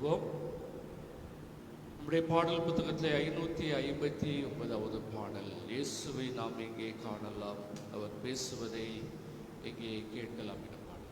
பாடுவோம். நம்முடைய பாடல் புத்தகத்தில் 559வது பாடல். இயேசுவை நாம் எங்கே காணலாம், அவர் பேசுவதை எங்கே கேட்கலாம் என பாடல்.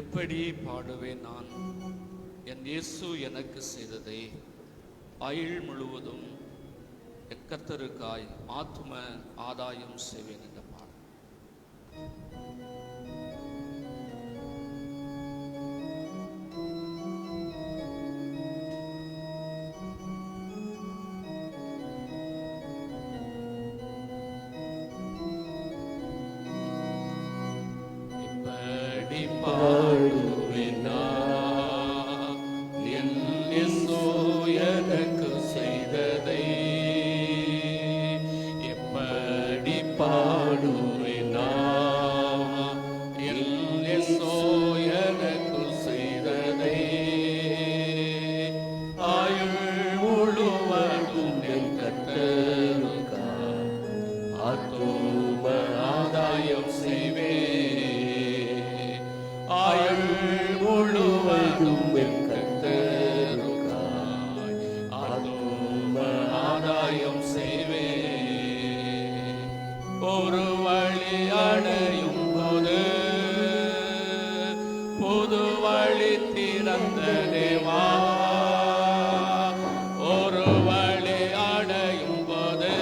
எப்படி பாடுவேன் நான் என் இயேசு எனக்கு செய்ததை, ஆயுள் முழுவதும் கர்த்தருக்காய் ஆத்தும ஆதாயம் செய்வேன் என்ற பாடல். பாடு முழுவதும் என் கர்த்தருக்காய் ஆத்தும ஆதாயம் செய்வேன். ஒரு வழி அடையும் போது புது வழி திறந்த தேவா, ஒரு வழி அடையும் போது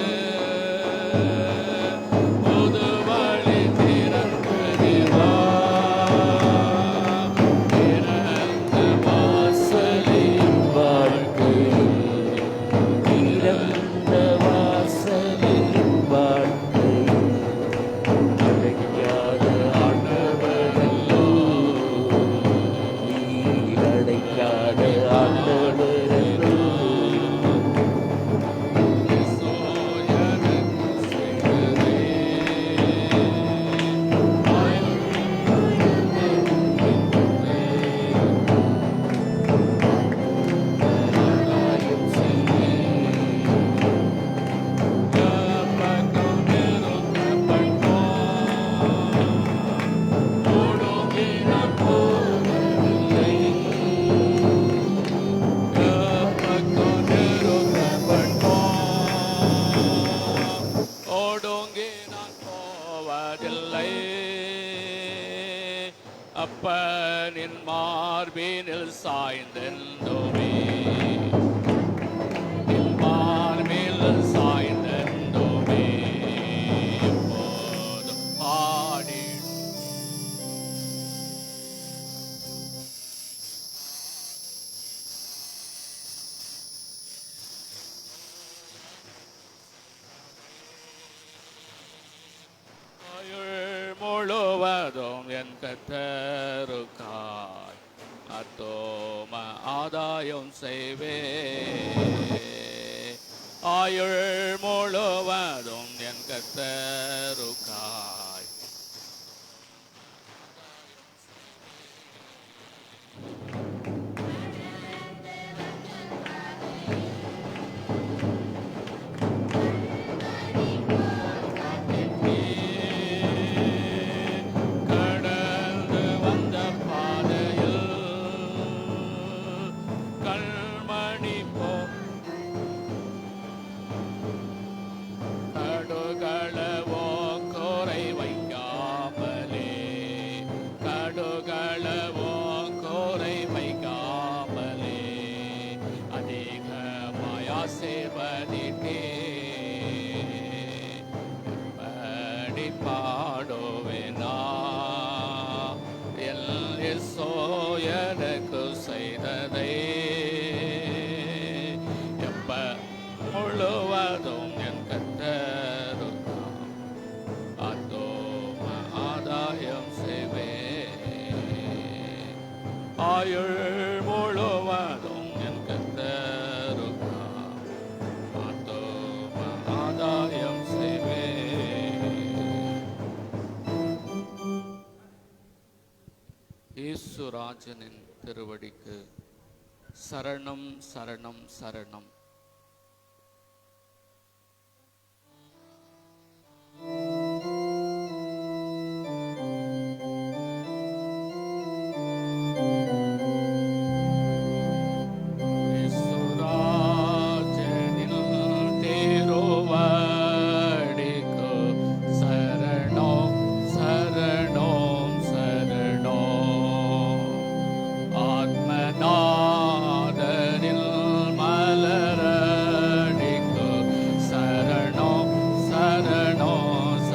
புது வழி திறந்த தேவா, திறந்த வாசலின் வாழ்க்கையில், திறந்த வாசலின் வாழ்க்கையில் அடைக்காத ஆண்டவரல்லோ, நீர் அடைக்காத ஆண்டவரல்லோ. ஓடோங்கே நான் போவதில்லை, அப்பனின் மார்பினில் சாய்ந்தெந்தோமே, மார்பில் சாய்ந்தெந்தோமே, எப்போதும் பாடி முழுவதும் என் கர்த்தருக்காய் அத்தோம ஆதாயம் செய்வேன். ஆயுள் முழுவதும் என் கர்த்தருக்காய் கடந்து வந்த பாதையில் கண்மணி போ கடுகளவோ கோரை வைக்காமலே, கடுகளவோ கோரை வைக்காமலே அதிகமாய் ஆசீர்வதித்தே, எப்படி பாடுவேனா என் இயேசு எனக்கு செய்ததை, எப்ப முழுவதும் என் கர்த்தருக்காய் ஆத்தும ஆதாயம் செய்வேன். ஆயுள் முழுவதும் என் கர்த்தருக்காய் ஆத்தும ஆதாயம் செய்வேன். இயேசுராஜனின் திருவடிக்கு சரணம் சரணம் சரணம். இயேசுராஜனின் திருவடிக்கு சரணம் சரணம் சரணம். ஆத்மநாதனில் மலரடிக்கு சரணம் சரணம்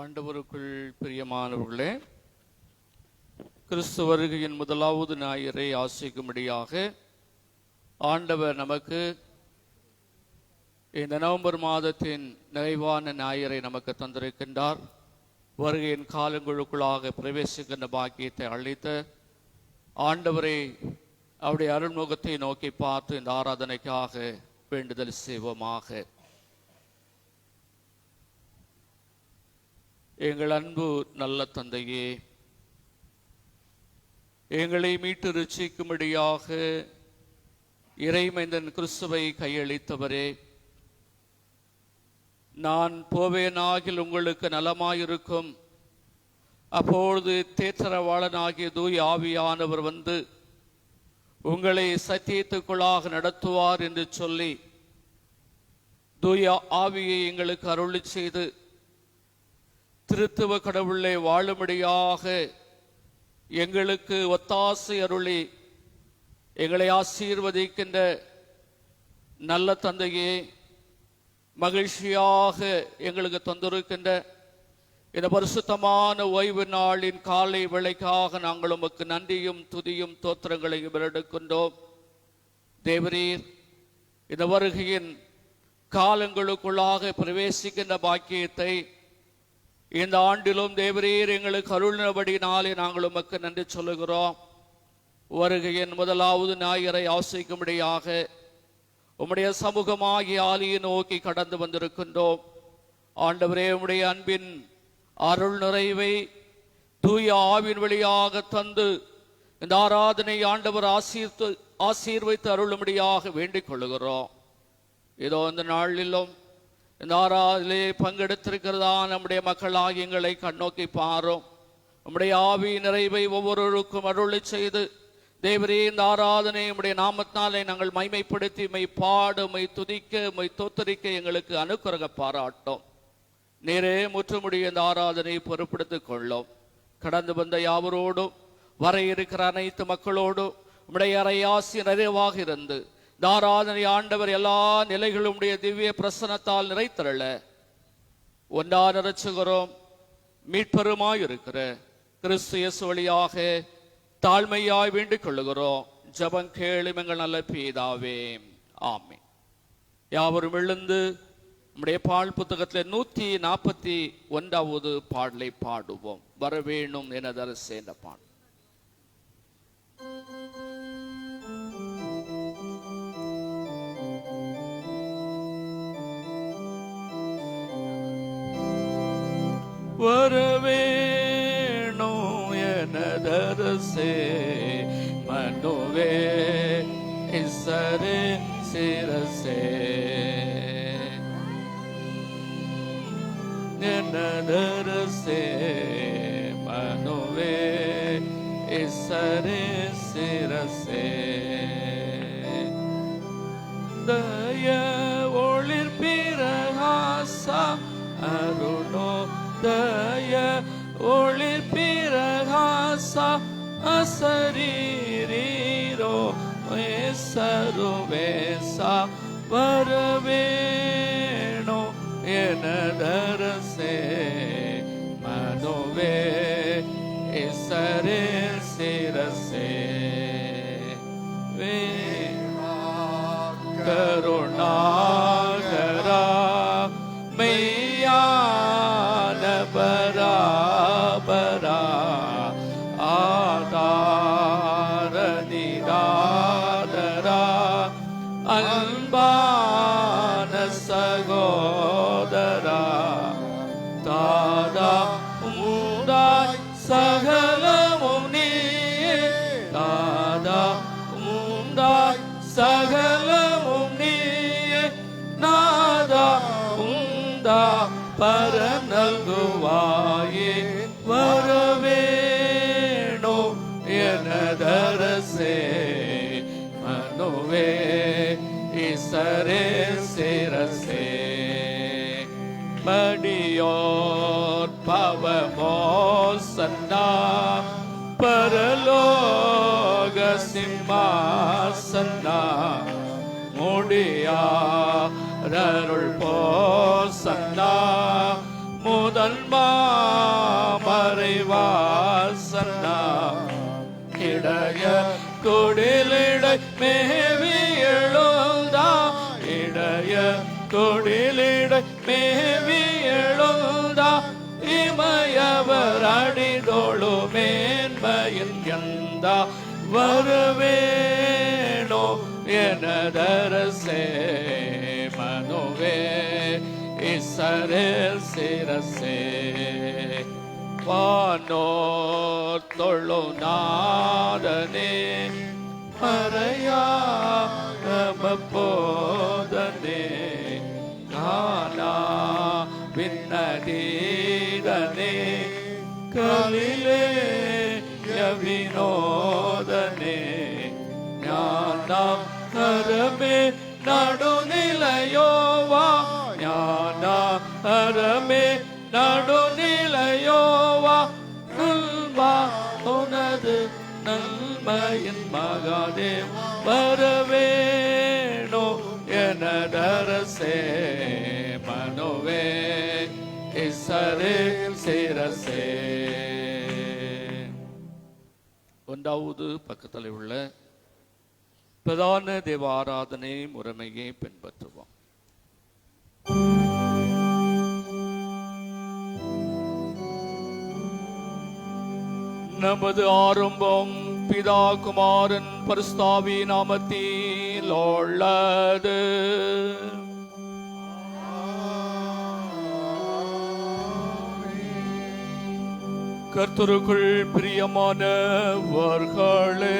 ஆண்டவருக்குள் பிரியமானவர்களே, கிறிஸ்து வருகையின் முதலாவது ஞாயிறை ஆசிக்கும்படியாக ஆண்டவர் நமக்கு இந்த நவம்பர் மாதத்தின் நிறைவான ஞாயிறை நமக்கு தந்திருக்கின்றார். வருகையின் காலங்களுக்குள்ளாக பிரவேசிக்கின்ற பாக்கியத்தை அளித்த ஆண்டவரை அவருடைய அருள்முகத்தை நோக்கி பார்த்து இந்த ஆராதனைக்காக வேண்டுதல் செய்வோமாக. எங்கள் அன்பு நல்ல தந்தையே, எங்களை மீட்டு ரட்சிக்கும்படியாக இறைமைந்தன் கிறிஸ்துவை கையளித்தவரே, நான் போவேனாகில் உங்களுக்கு நலமாயிருக்கும், அப்பொழுது தேற்றரவாளனாகிய தூய் ஆவியானவர் வந்து உங்களை சத்தியத்துக்குள்ளாக நடத்துவார் என்று சொல்லி தூய ஆவியை எங்களுக்கு அருளி செய்து திருத்துவ கடவுளை வாழும்படியாக எங்களுக்கு ஒத்தாசை அருளி எங்களை ஆசீர்வதிக்கின்ற நல்ல தந்தையே, மகிழ்ச்சியாக எங்களுக்கு தந்திருக்கின்ற இந்த பரிசுத்தமான ஓய்வு நாளின் காலை வேளைக்காக நாங்கள் உமக்கு நன்றியும் துதியும் தோத்திரங்களையும் எடுக்கின்றோம். தேவரீர், இந்த வருகையின் காலங்களுக்குள்ளாக பிரவேசிக்கின்ற பாக்கியத்தை இந்த ஆண்டிலும் தேவரீர் எங்களுக்கு அருளினபடினாலே நாங்கள் உமக்கு நன்றி சொல்லுகிறோம். வருகையின் முதலாவது ஞாயிறை ஆசிக்கும்படியாக உம்முடைய சமூகமாகிய ஆலியை நோக்கி கடந்து வந்திருக்கின்றோம். ஆண்டவரே, உம்முடைய அன்பின் அருள் நிறைவை தூய ஆவின் வழியாக தந்து இந்த ஆராதனை ஆண்டவர் ஆசீர்வைத்து அருளும்படியாக வேண்டிக் கொள்ளுகிறோம். இதோ இந்த நாளிலும் இந்த ஆராதனை பங்கெடுத்திருக்கிறதா நம்முடைய மக்களாகி எங்களை கண்ணோக்கி பாரும். நம்முடைய ஆவி நிறைவை ஒவ்வொருவருக்கும் அருளை செய்து தேவரே, இந்த ஆராதனை நம்முடைய நாமத்தினாலே நாங்கள் மைமைப்படுத்தி மை பாடு மை துதிக்க மை தோத்தரிக்க எங்களுக்கு அனுக்கிரக பாராட்டும். நேரே முற்றுமுடிய இந்த ஆராதனை பொறுப்படுத்திக் கொள்ளும். கடந்து வந்த யாவரோடும் வர இருக்கிற அனைத்து மக்களோடும் உம்முடைய அரையாசி நிறைவாக இருந்து இந்த ஆராதனை ஆண்டவர் எல்லா நிலைகளும் திவ்ய பிரசனத்தால் நிறைத்தருள ஒன்றா நிறச்சுகிறோம். மீட்பெருமாய் இருக்கிற கிறிஸ்து இயேசு வழியாக தாழ்மையாய் வேண்டிக் கொள்ளுகிறோம். ஜெபம் கேளும் எங்கள் நல்ல பிதாவே, ஆமென். யாவரும் எழுந்து நம்முடைய பால் புத்தகத்தில் 141வது பாடலை பாடுவோம். வரவேணும் எனதரசே என்ற பாடல். வரவேணும் எனதரசே மனுவே இசரே சிரசே எனதரசே மனுவே இசரே சிரசே தய ஒளிர் பிரகாசா அருணோ தய ஒளிர் பிரகாசா அசரீரோ சருவேசா வரவேணோ எனதரசே மனுவே இசரே சிரசே வே கருணாகரா மெய்யான பராபரா ஆதார நிராதரா அன்பான சகோதரா தாதா உண்டாய் சகலமும் நீயே தாதா உண்டாய் சகலமும் நீயே நாதா உண்டா பரநல்குவாயே வரவேணோ எனதரசே மனுவே இசரே சிரசே மடியோர் பவமோசன்னா பரலோக சிம்மாசன்னா முடியா அருள் போசன்னா முதன்மா மறைவாசன்னா இடைய கொடிலிடை மேவி எழுந்தா இடைய கொடிலிடை மேவி எழுந்தா இமயவர் அடிதோளு மேன்மையின் எந்த வருவேனோ எனதரசே மனுவே இஸ்ரவேல் சிரசே வானோர் தொழுநாதனே மறையாமப்போதனே கானா விண்ணதீதனே கலிலே யவினோதனே ஞானம் கரமே நடுநிலையோவா ஞானா அரமே நடுநிலையோவா நல்வா உனது நன்மையின் மகாதேவ் வரவேணோ எனதரசே மனுவே இஸ்ரவேல் சிரசே. ஒன்றாவது பக்கத்தில் உள்ள பிரதான தேவ ஆராதனை முறைமையை பின்பற்றுவோம். நமது ஆரம்பம் பிதா குமாரன் பரிசுத்தாவி நாமத்தில் உள்ளது. கர்த்தருக்குள் பிரியமானவர்களே,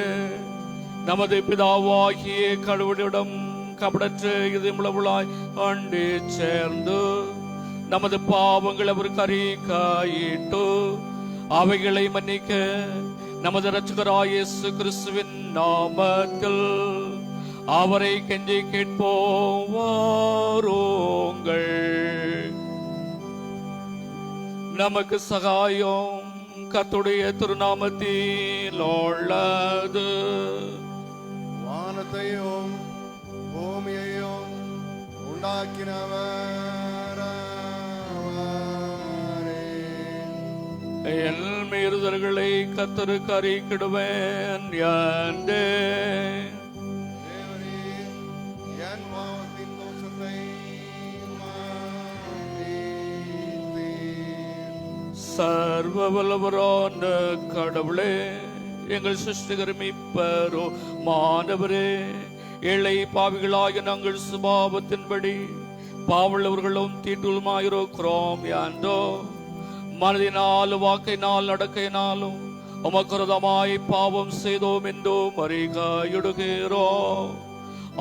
நமது பிதாவாகிய கடவுளிடம் கபடற்ற இதயமுள்ளவளாய் அண்டே சேர்ந்து நமது பாவங்கள் அவருக்கு அறிக்கையிட்டு அவைகளை மன்னிக்க நமது இரட்சகராகிய இயேசு கிறிஸ்துவின் நாமத்தில் அவரை கெஞ்சி கேட்போம். வாருங்கள், நமக்கு சகாயம் கர்த்தருடைய திருநாமத்தில் உள்ளது. வானத்தையும் பூமியையும் உண்டாக்கினவர் என் மீறுதல்களை கர்த்தருக்கு அறிக்கையிடுவேன் என்றே. தேவரீர் என் பாவத்தின் தோஷத்தை சர்வ வல்லவரான கடவுளே, எங்கள் சிருஷ்டிகர் மீட்பரோ மாணவரே, ஏழை பாவிகளாக நாங்கள் சுபாவத்தின்படி பாவள்ளவர்களும் தீட்டுமாயிருக்கிறோம் யாண்டோ. மனதினால் வாக்கினால் நடக்கையினாலும் உமக்குரதமாய் பாவம் செய்தோம் என்றும் அறிக்கையிடுகிறோம்.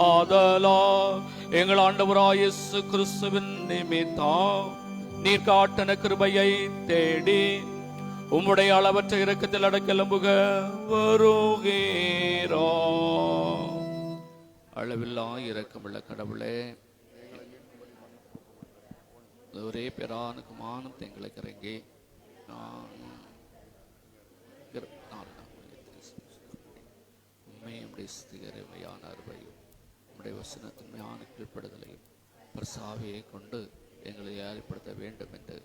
ஆதலா எங்கள் ஆண்டவராய் இயேசு கிறிஸ்துவின் நிமித்தம் நீர் காட்டின கிருபையை தேடி உம்முடைய அளவற்ற இரக்கத்தில் அடக்கெலும்புக வருகிறோம். அளவில்லா இரக்கமுள்ள கடவுளே, ஒரே பேரான குமாரன் எங்களுக்கு இறங்கி உண்மையுடைய ஸ்திகரமையான அருவையும் உடைய வசனத்தின்மையான கீழ்ப்படுதலையும் பிரசாவியை கொண்டு எங்களை ஏற்படுத்த வேண்டும் என்று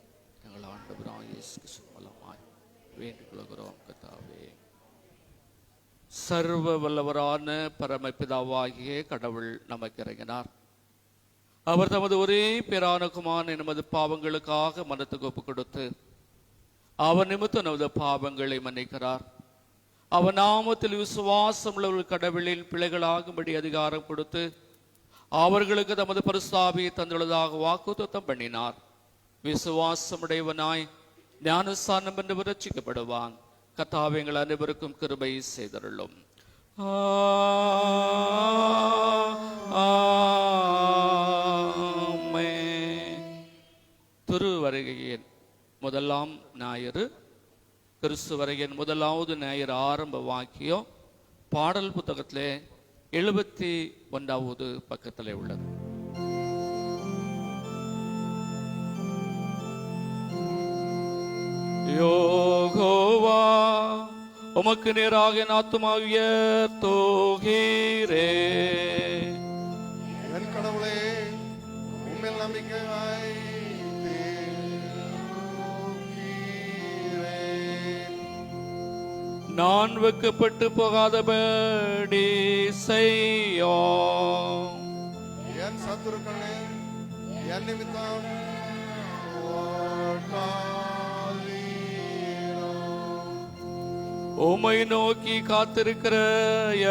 எங்கள் ஆண்டவராகிய இயேசு கிறிஸ்து மூலமாய் வேண்டிக் கொள்கிறோம். கர்த்தாவே, சர்வ வல்லவரான பரமபிதாவாகிய கடவுள் நமக்கு இறங்கினார். அவர் தமது ஒரே பேரான குமாரனை நமது பாவங்களுக்காக மனத்துக்கு ஒப்பு கொடுத்து அவர் நிமித்தம் நமது பாவங்களை மன்னிக்கிறார். அவர் நாமத்தில் விசுவாசம் உள்ளவர்கள் கடவுளின் பிள்ளைகளாகும்படி அதிகாரம் கொடுத்து அவர்களுக்கு தமது பரிசுத்தாவியை தந்துள்ளதாக வாக்குத்தத்தம் பண்ணினார். விசுவாசமுடையவனாய் ஞானஸ்தானம் பெற்று ரட்சிக்கப்படுவான். கர்த்தாவே, எங்கள் அனைவருக்கும் கிருபை செய்தருளும். திருவருகையின் முதலாம் ஞாயிறு, கிறிஸ்து வருகையின் முதலாவது ஞாயிறு ஆரம்ப வாக்கியம் பாடல் புத்தகத்திலே 71வது பக்கத்திலே உள்ளது. யோகோவா, உமக்கு நேராக என் ஆத்துமாவிய தோகீரே. என் கடவுளே, உம்மில் நம்பிக்கை வைத்தேன். நான் வெக்கப்பட்டு போகாதபடி செய்யும். என் சத்துருக்களை என் நிமித்தம் உம்மை நோக்கி காத்திருக்கிற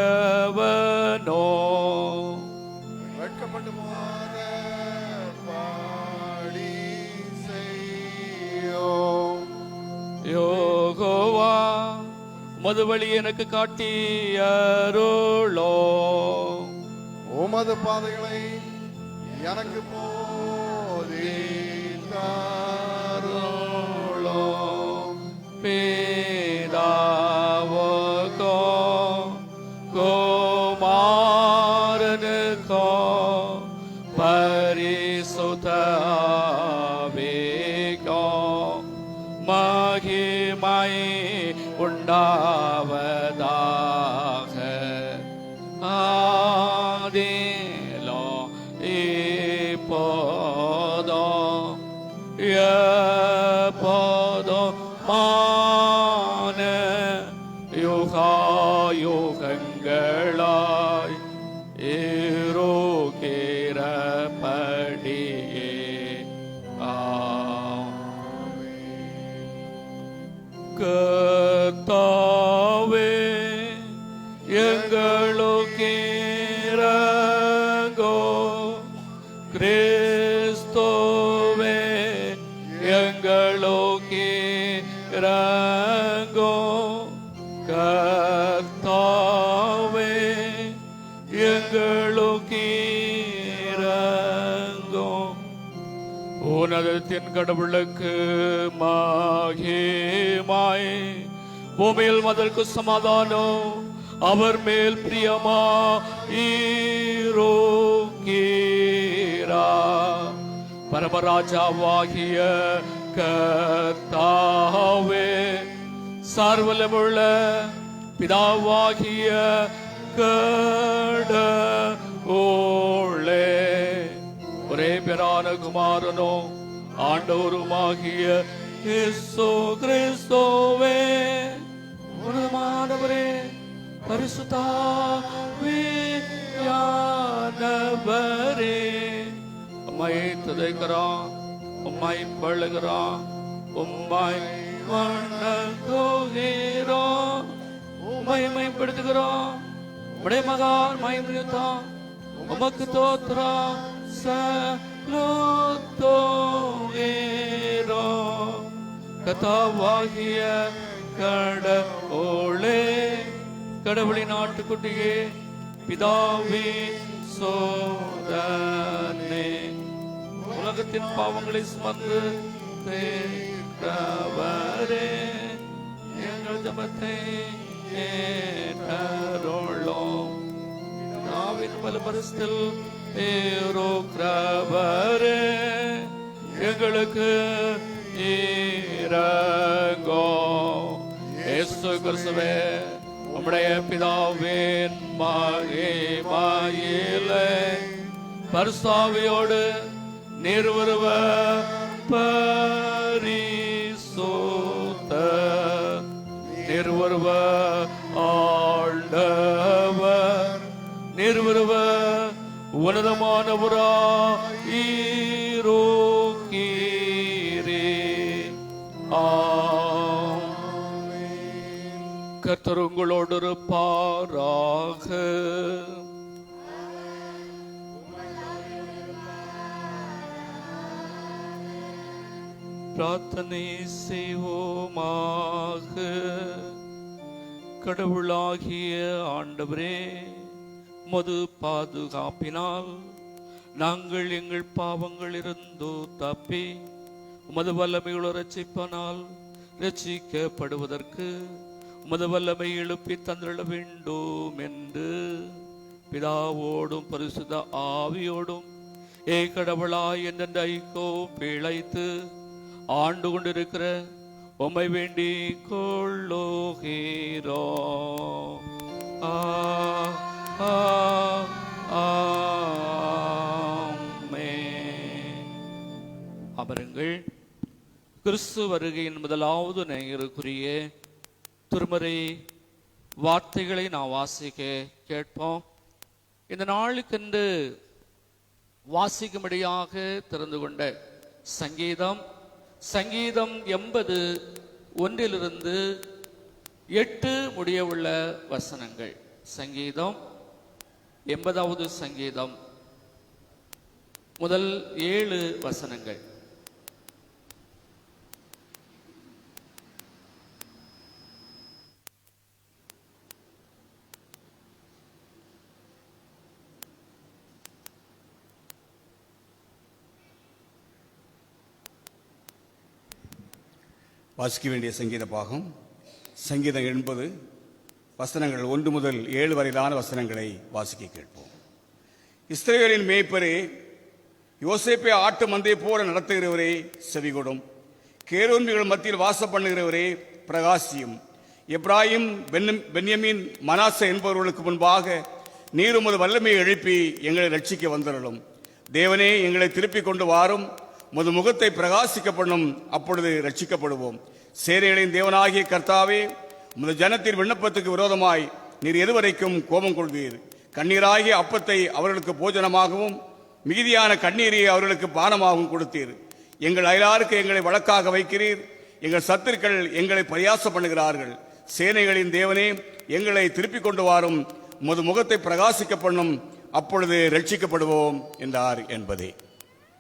எவனோ வெட்கப்பட்டு போகாத பாடி செய்யும். யோகோவா உமது வழி எனக்கு காட்டி அருளோ. உமது பாதைகளை எனக்கு போதித்தாருளோ. பிதாவுக்கோ குமாரனுக்கோ பரிசுத்த ஆவிக்கோ மகிமை உண்டாவதாக. ஆதிலோ இப்போதோ எப்போதோ மான யுகாயுகங்களாய் இருக்கிறபடியே. கர்த்தாவே எங்களுக்கு இரங்கோ. கிறிஸ்துவே எங்களுக்கு இரங்கோ. கர்த்தாவே எங்களுக்கு இரங்கோ. உன்னதத்தின் கடவுளுக்கு மகிமை, பூமியில் மதற்கு சமாதானம், அவர் மேல் பிரியமாயிருக்கிறார். பரமராஜாவாகிய கர்த்தாவே, சர்வலமுள்ள பிதாவாகிய கடவுளே, ஒரே பேரான குமாரனோ ஆண்டவருமாகிய இயேசு கிறிஸ்துவே, உன்னதமானவரே, பரிசுத்தாவியானவரே, உம்மை துதிக்கிறோம், உம்மை பழுகிறோம், உம்மை வணங்குகிறோம், உம்மை மேம்படுத்துகிறோம். உம்முடைய மகான் மகிமையுத்தான் உமக்கு தோத்திரம் செலுத்துகிறோம். கர்த்தாவாகிய கடவுளே, கடவுளின் ஆட்டுக்குட்டியே, பிதாவின் சோதனே, உலகத்தின் பாவங்களை சுமந்து தீர்த்தவரே, எங்கள் ஜெபத்தை ஏற்றருளும். நாவின் வலப்பரிசில் இருக்கிறவரே, எங்களுக்கு இரங்கும். இயேசு கிறிஸ்துவே, உம்முடைய பிதாவின் மகிமையிலே பரிசுத்த ஆவியோடு நீர் ஒருவ பரிசுத்த நீர் ஒருவ ஆண்டவர், நீர் ஒருவ உன்னதமானவராயிருக்கிறீரே. கர்த்தர் உங்களோடு இருப்பாராக. பிரார்த்தனை செய்வோமாக. கடவுளாகிய ஆண்டவரே, மது பாதுகாப்பினால் நாங்கள் எங்கள் பாவங்களிலிருந்து தப்பி உமது வல்லமையுள்ள ரட்சிப்பனால் ரட்சிக்கப்படுவதற்கு உமது வல்லமை எழுப்பி தந்திட வேண்டும் என்று பிதாவோடும் பரிசுத்த ஆவியோடும் கடவுளாய் என்ற ஐக்கோ பிழைத்து ஆண்டு கொண்டிருக்கிற உம்மை வேண்டிக் கொள்ளுகிறோம். அமருங்கள். கிறிஸ்து வருகையின் முதலாவது ஞாயிறுக்குரிய திருமறை வார்த்தைகளை நான் வாசிக்க கேட்போம். இந்த நாளுக்கென்று வாசிக்கும்படியாக திறந்து கொண்ட சங்கீதம் 80:1-8 முடிய உள்ள வசனங்கள். சங்கீதம் 80வது சங்கீதம் முதல் 7 வசனங்கள். வாசிக்க வேண்டிய சங்கீத பாகம் சங்கீதம் 80 வசனங்கள் 1 முதல் 7 வரையிலான வசனங்களை வாசிக்க கேட்போம். இஸ்ரவேலின் மேய்ப்பரே, யோசேப்பை ஆட்டு மந்தை போல நடத்துகிறவரே செவிகொடும். கேருபீன்கள் மத்தியில் வாசம் பண்ணுகிறவரே பிரகாசியும். எப்ராயிம், பென்யமீன், மனாசே என்பவர்களுக்கு முன்பாக நீர் உமது வல்லமையை எழுப்பி எங்களை ரட்சிக்க வந்தருளும். தேவனே, எங்களை திருப்பிக் கொண்டு வாரும். உமது முகத்தை பிரகாசிக்க பண்ணும், அப்பொழுது ரட்சிக்கப்படுவோம். சேனைகளின் தேவனாகிய கர்த்தாவே, உமது ஜனத்தின் விண்ணப்பத்துக்கு விரோதமாய் நீர் எதுவரைக்கும் கோபம் கொள்வீர்? கண்ணீராகிய அப்பத்தை அவர்களுக்கு போஜனமாகவும் மிகுதியான கண்ணீரை அவர்களுக்கு பானமாகவும் கொடுத்தீர். எங்கள் அயலாருக்கு எங்களை வழக்காக வைக்கிறீர். எங்கள் சத்துருக்கள் எங்களை பரியாசம் பண்ணுகிறார்கள். சேனைகளின் தேவனே, எங்களை திருப்பிக் கொண்டு வாரும். உமது முகத்தை பிரகாசிக்க பண்ணும், அப்பொழுது ரட்சிக்கப்படுவோம் என்றார் என்பதே.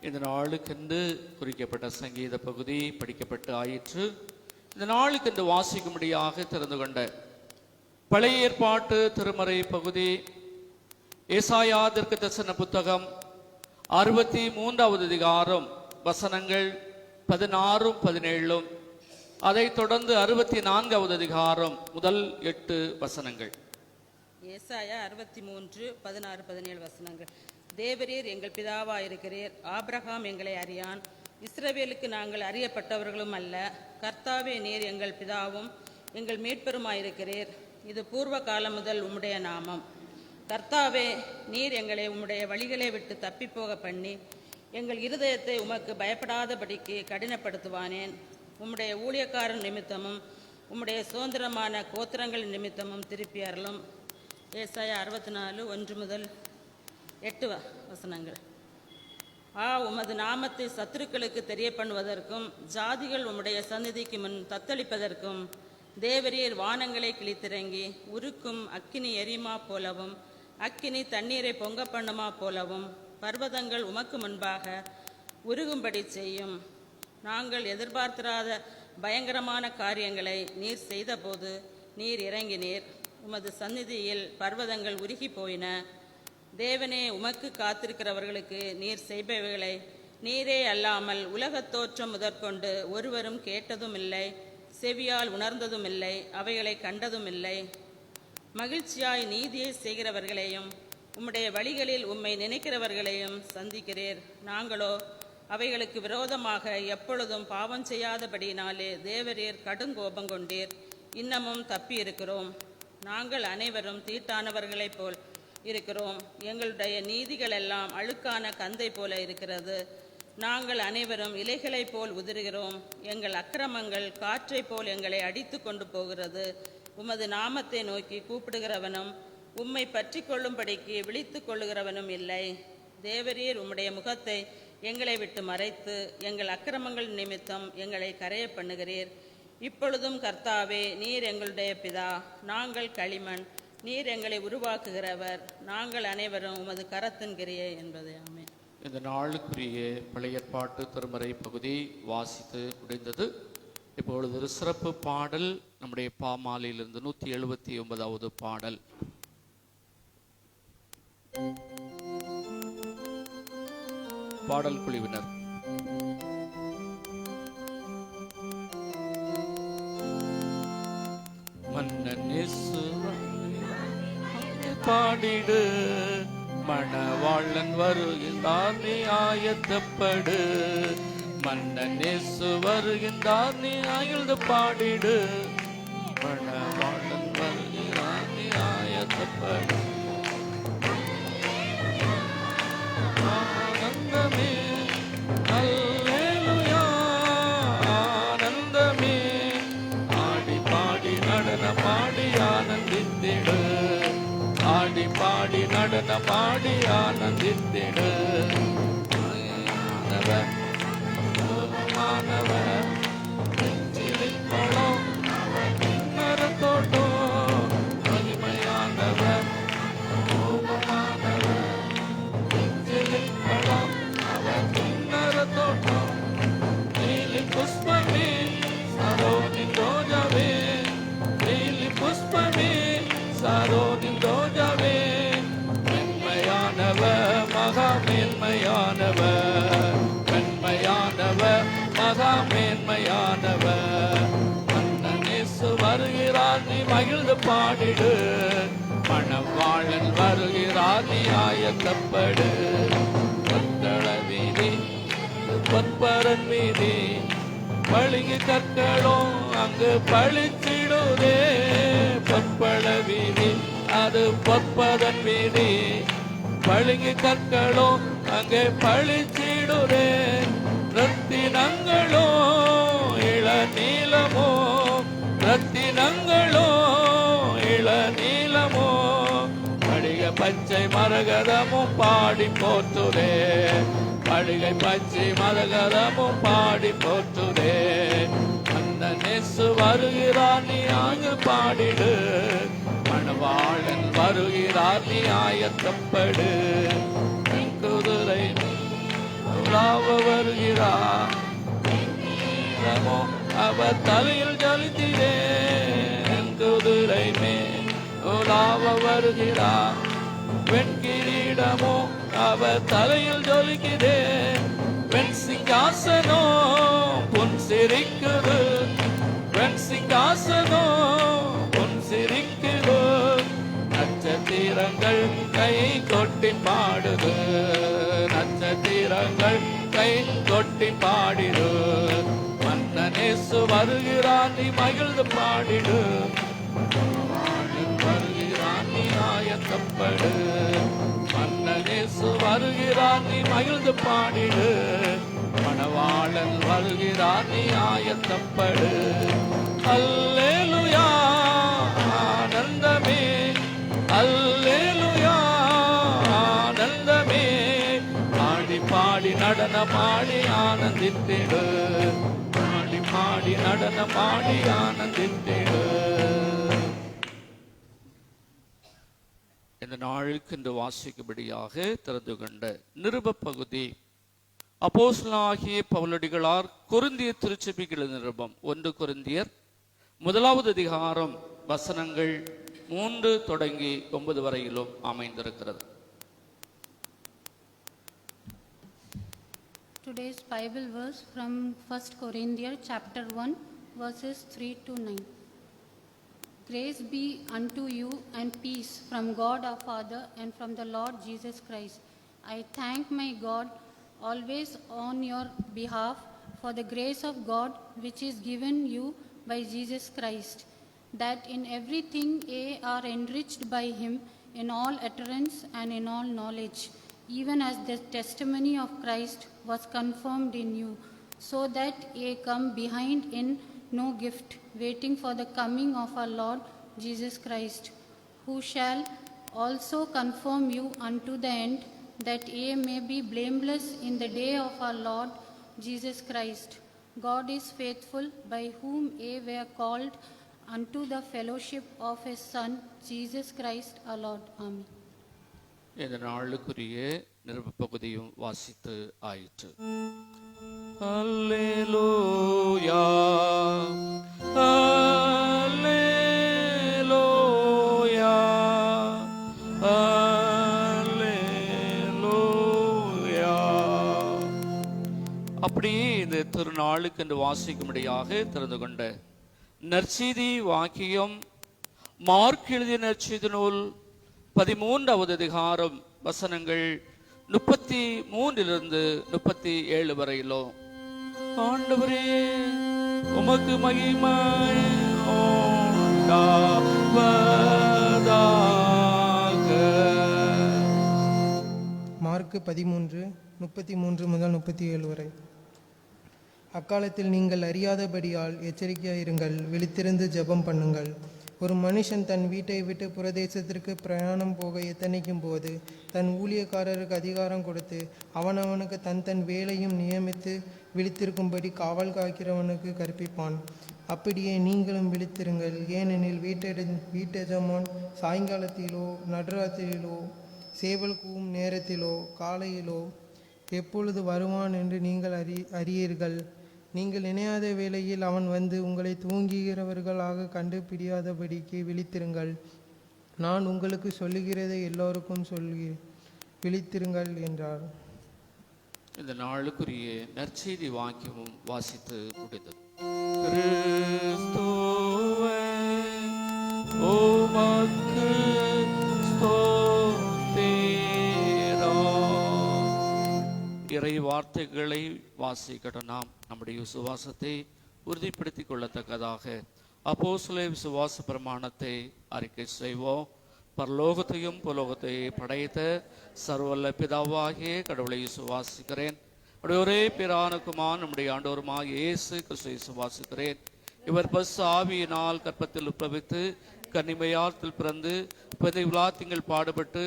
இந்த நாளுக்கென்று குறிக்கப்பட்ட சங்கீத பகுதி படிக்கப்பட்டு ஆயிற்று. இந்த நாளுக்கென்று வாசிக்கும்படியாக திறந்து கொண்ட பழைய ஏற்பாட்டு திருமறை பகுதி ஏசாயா தீர்க்கதரிசன புத்தகம் 63வது அதிகாரம் வசனங்கள் 16-17, அதைத் தொடர்ந்து 64வது அதிகாரம் முதல் 8 வசனங்கள். ஏசாயா 63:16-17 வசனங்கள். தேவரீர் எங்கள் பிதாவாயிருக்கிறீர். ஆபிரகாம் எங்களை அறியான், இஸ்ரவேலுக்கு நாங்கள் அறியப்பட்டவர்களும் அல்ல. கர்த்தாவே, நீர் எங்கள் பிதாவும் எங்கள் மீட்பெருமாயிருக்கிறீர். இது பூர்வ காலம் முதல் உம்முடைய நாமம். கர்த்தாவே, நீர் எங்களை உம்முடைய வழிகளை விட்டு தப்பிப்போக பண்ணி எங்கள் இருதயத்தை உமக்கு பயப்படாதபடிக்கு கடினப்படுத்துவானேன். உம்முடைய ஊழியக்காரன் நிமித்தமும் உம்முடைய சுதந்திரமான கோத்திரங்கள் நிமித்தமும் திருப்பி அருளும். ஏசாயா 64:1-8 வசனங்கள். உமது நாமத்தை சத்துருக்களுக்கு தெரிய பண்ணுவதற்கும் ஜாதிகள் உம்முடைய சந்நிதிக்கு முன் தத்தளிப்பதற்கும் தேவரீர் வானங்களை கிழித்திறங்கி உருக்கும் அக்கினி எரிமா போலவும் அக்கினி தண்ணீரை பொங்க பண்ணுமா போலவும் பர்வதங்கள் உமக்கு முன்பாக உருகும்படி செய்யும். நாங்கள் எதிர்பார்த்திராத பயங்கரமான காரியங்களை நீர் செய்தபோது நீர் இறங்கினீர். உமது சந்நிதியில் பர்வதங்கள் உருகி போயின. தேவனே, உமக்கு காத்திருக்கிறவர்களுக்கு நீர் செய்பவைகளை நீரே அல்லாமல் உலகத் தோற்றம் முதற்கொண்டு ஒருவரும் கேட்டதும் இல்லை, செவியால் உணர்ந்ததும் இல்லை, அவைகளை கண்டதும் இல்லை. மகிழ்ச்சியாய் நீதியை செய்கிறவர்களையும் உம்முடைய வழிகளில் உம்மை நினைக்கிறவர்களையும் சந்திக்கிறீர். நாங்களோ அவைகளுக்கு விரோதமாக எப்பொழுதும் பாவம் செய்யாதபடினாலே தேவரீர் கடுங்கோபம் கொண்டீர். இன்னமும் தப்பி இருக்கிறோம். நாங்கள் அனைவரும் தீட்டானவர்களைப் போல் இருக்கிறோம். எங்களுடைய நீதிகள் எல்லாம் அழுக்கான கந்தை போல இருக்கிறது. நாங்கள் அனைவரும் இலைகளைப் போல் உதிர்கிறோம். எங்கள் அக்கிரமங்கள் காற்றைப் போல் எங்களை அடித்து கொண்டு போகிறது. உமது நாமத்தை நோக்கி கூப்பிடுகிறவனும் உம்மை பற்றி கொள்ளும்படிக்கு விழித்து கொள்ளுகிறவனும் இல்லை. தேவரீர் உம்முடைய முகத்தை எங்களை விட்டு மறைத்து எங்கள் அக்கிரமங்கள் நிமித்தம் எங்களை கரைய பண்ணுகிறீர். இப்பொழுதும் கர்த்தாவே, நீர் எங்களுடைய பிதா, நாங்கள் களிமண். நீர் எங்களை உருவாக்குகிறவர். நாங்கள் அனைவரும் உமது கரத்தின் கிரியை என்பது. ஆமென். இந்த நாளுக்குரிய பழைய ஏற்பாட்டு திருமறை பகுதி வாசித்து முடிந்தது. இப்பொழுது ஒரு சிறப்பு பாடல், நம்முடைய பாமாலையிலிருந்து 179வது பாடல். பாடல் குழுவினர். மன்னன் இயேசு பாடிடு, மணவாளன் வருகின்றார் நீ ஆயத்தப்படு. மன்னன் இயேசு வருகின்றார் நீ ஆயுள்து பாடிடு, மணவாளன் வருகின்றார் நீ ஆயத்தப்படு. ஆனந்தமே அல்லேலூயா, ஆனந்தமே ஆடி பாடி நடனமாடி ஆனந்தி நடனமாடி ஆனந்தித்திடு. மாயமானவர், மானவர், நெஞ்சிலிப்பழம், மரத்தோட்டம், மகிமையானவர், கோபமானவர், நெஞ்சிலிப்பழம், அவர் மரத்தோட்டம், நீலி புஷ்பமே, சரோனின் ரோஜாவே, நீலி புஷ்பமே, சரோனின் ரோஜாவே, மென்மையானவர், மகா மேன்மையானவர், மென்மையானவர், மகா மேன்மையானவர். மன்னனேசு வருகிறார், நீ மகிழ்ந்து பாடிடு. மணவாளன் வருகிறார், நீ ஆயத்தப்படு. கொத்தள வீதி, பொற்பரன் வீதி, பளிங்கு கற்களும் அங்கு பளிச்சிடுதே. பொற்பள வீதி, அது பொற்பதன் வீதி, பளிங்கு கற்களும் அங்கே பளிச்சிடுதே. ரத்தினங்களோ இள நீளமோ, ரத்தினங்களோ இள நீளமோ, படிக பச்சை மரகதமும் பாடி போற்றுதே. படிகை பச்சை மரகதமும் பாடி போற்றுதே. அந்த நெசு வருகிறார், நீ ஆக பாடிடு. மணவாளன் வருகிறார், நீ ஆயத்தப்படு. குதிரை உலாவ வருகிறார், அவர் தலையில் ஜலித்திரே. குதிரை மேல் உலாவ வருகிறார், வெண்கிரீடமோ அவர் தலையில் ஜொலிக்குதே. வெண் சிங்காசனோ பொன் சிரிக்குது, வெண் சிங்காசனோ பொன் சிரிக்குது. நட்சத்திரங்கள் கை கொட்டி பாடுது, நட்சத்திரங்கள் கை கொட்டி பாடிடு. மன்னனேசு வருகிறான், நீ மகிழ்ந்து பாடிடு. வருகிறான், நீ ஆயத்தப்படு. மன்னனேசு வருகிறான், நீ மகிழ்ந்து பாடிடு. மணவாளன் வருகிறான், நீ ஆயத்தப்படு. அல்லேலூயா ஆனந்தமே, அல்லேலூயா ஆனந்தமே. ஆடி பாடி நடனமாடி ஆனந்தித்திடு, ஆடி பாடி நடனமாடி ஆனந்தித்திடு. இந்த நாளுக்கு இன்று வாசிக்கும்படியாக திறந்து கொண்ட நிருப பகுதி அப்போஸ்தலனாகிய பவுலடிகளார் கொரிந்திய திருச்சபைக்கு நிருபம். 1 கொரிந்தியர் 1வது அதிகாரம் வசனங்கள் 3 தொடங்கி 9 வரையிலும் அமைந்திருக்கிறது. Today's Bible verse from 1 Corinthians chapter 1 verses 3 to 9. Grace be unto you and peace from God our Father and from the Lord Jesus Christ. I thank my God always on your behalf for the grace of God which is given you by Jesus Christ, that in everything ye are enriched by him in all utterance and in all knowledge, even as the testimony of Christ was confirmed in you, so that ye come behind in no gift, waiting for the coming of our Lord Jesus Christ, who shall also confirm you unto the end, that ye may be blameless in the day of our Lord Jesus Christ. God is faithful, by whom ye were called unto the fellowship of his Son, Jesus Christ our Lord. Amen. இந்த நாளுக்குரிய நிருப பகுதியும் வாசித்து ஆயிற்று. அல்லேலூயா அல்லேலூயா அல்லேலூயா. அப்படியே இந்த திருநாளுக்கு என்று வாசிக்கும்படியாக திறந்து கொண்ட நற்செய்தி வாக்கியம் மார்க் எழுதிய நற்செய்தி நூல் 13வது அதிகாரம் வசனங்கள் 33 37 வரையிலும். ஆண்டவரே உமக்கு மகிமை உண்டாவதாக. மார்க்கு 13:33 முதல் 37 வரை. அக்காலத்தில் நீங்கள் அறியாதபடியால் எச்சரிக்கையாயிருங்கள், விழித்திருந்து ஜெபம் பண்ணுங்கள். ஒரு மனுஷன் தன் வீட்டை விட்டு புறதேசத்திற்கு பிரயாணம் போக எத்தனைக்கும் போது தன் ஊழியக்காரருக்கு அதிகாரம் கொடுத்து அவனவனுக்கு தன் வேலையும் நியமித்து விழித்திருக்கும்படி காவல் காக்கிறவனுக்கு கற்பிப்பான். அப்படியே நீங்களும் விழித்திருங்கள். ஏனெனில் வீட்டெஜமான் சாயங்காலத்திலோ நடுராத்திரியிலோ சேவல் கூவும் நேரத்திலோ காலையிலோ எப்பொழுது வருவான் என்று நீங்கள் அறியீர்கள். நீங்கள் நினையாத வேளையில் அவன் வந்து உங்களை தூங்குகிறவர்களாக கண்டுபிடியாதபடிக்கு விழித்திருங்கள். நான் உங்களுக்கு சொல்லுகிறதை எல்லோருக்கும் விழித்திருங்கள் என்றார். இந்த நாளுக்குரிய நற்செய்தி வாக்கியமும் வாசித்து முடிந்தது. கிறிஸ்துவே உமக்கு ஸ்தோத்திரம். இறை வார்த்தைகளை வாசிக்கட்டும். நாம் நம்முடைய விசுவாசத்தை உறுதிப்படுத்திக் கொள்ளத்தக்கதாக அப்போஸ்தலர் விசுவாச பிரமாணத்தை அறிக்கை செய்வோம். பரலோகத்தையும் புலோகத்தையும் படைத்த சர்வல்ல பிதாவாகிய கடவுளை விசுவாசிக்கிறேன். ஒரே பிரானுக்குமான் நம்முடைய ஆண்டவருமாய் இயேசு கிறிஸ்துவை விசுவாசிக்கிறேன். இவர் பஸ் ஆவியினால் கற்பத்தில் உட்பவித்து கன்னிமையாத்தில் பிறந்து விழாத்திங்கள் பாடுபட்டு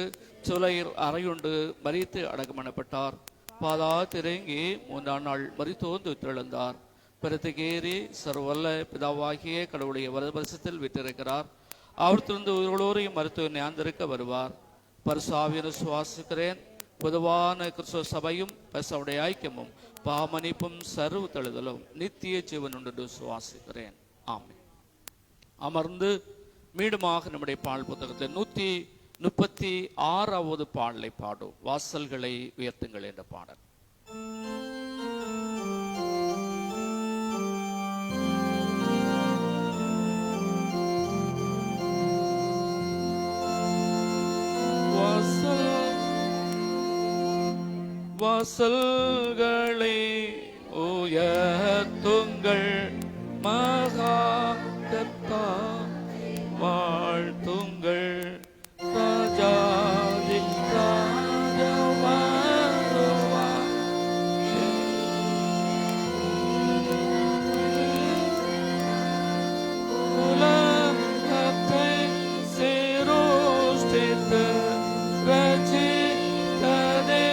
சுலையில் அறையுண்டு மரித்து அடக்கமனப்பட்டார். பாதா திறங்கி 3ஆம் நாள் மரித்தோந்து திறந்தார். பிறத்துக்கேறி சர்வல்ல பிதாவாகிய கடவுளுடைய வலதுபரிசத்தில் விட்டிருக்கிறார். அவர்த்திலிருந்து உயிரோரையும் மருத்துவ ஞாந்திருக்க வருவார். பரிசாவியன சுவாசிக்கிறேன். பொதுவான கிறிஸ்துவ சபையும் பரிசாவுடைய ஐக்கியமும் பாமணிப்பும் சர்வ தழுதலும் நித்திய ஜீவன் உண்டு சுவாசிக்கிறேன். ஆமென். அமர்ந்து மீண்டுமாக நம்முடைய பால் புத்தகத்தில் 136வது பாடலை பாடும். வாசல்களை உயர்த்துங்கள் என்ற பாடல். வாசல்களை உயர்த்துங்கள், மகா கர்த்தாவே வாழ்த்துங்கள். ராஜாதி ராஜா வருவார். உலகத்தை சிருஷ்டித்து ரட்சித்ததே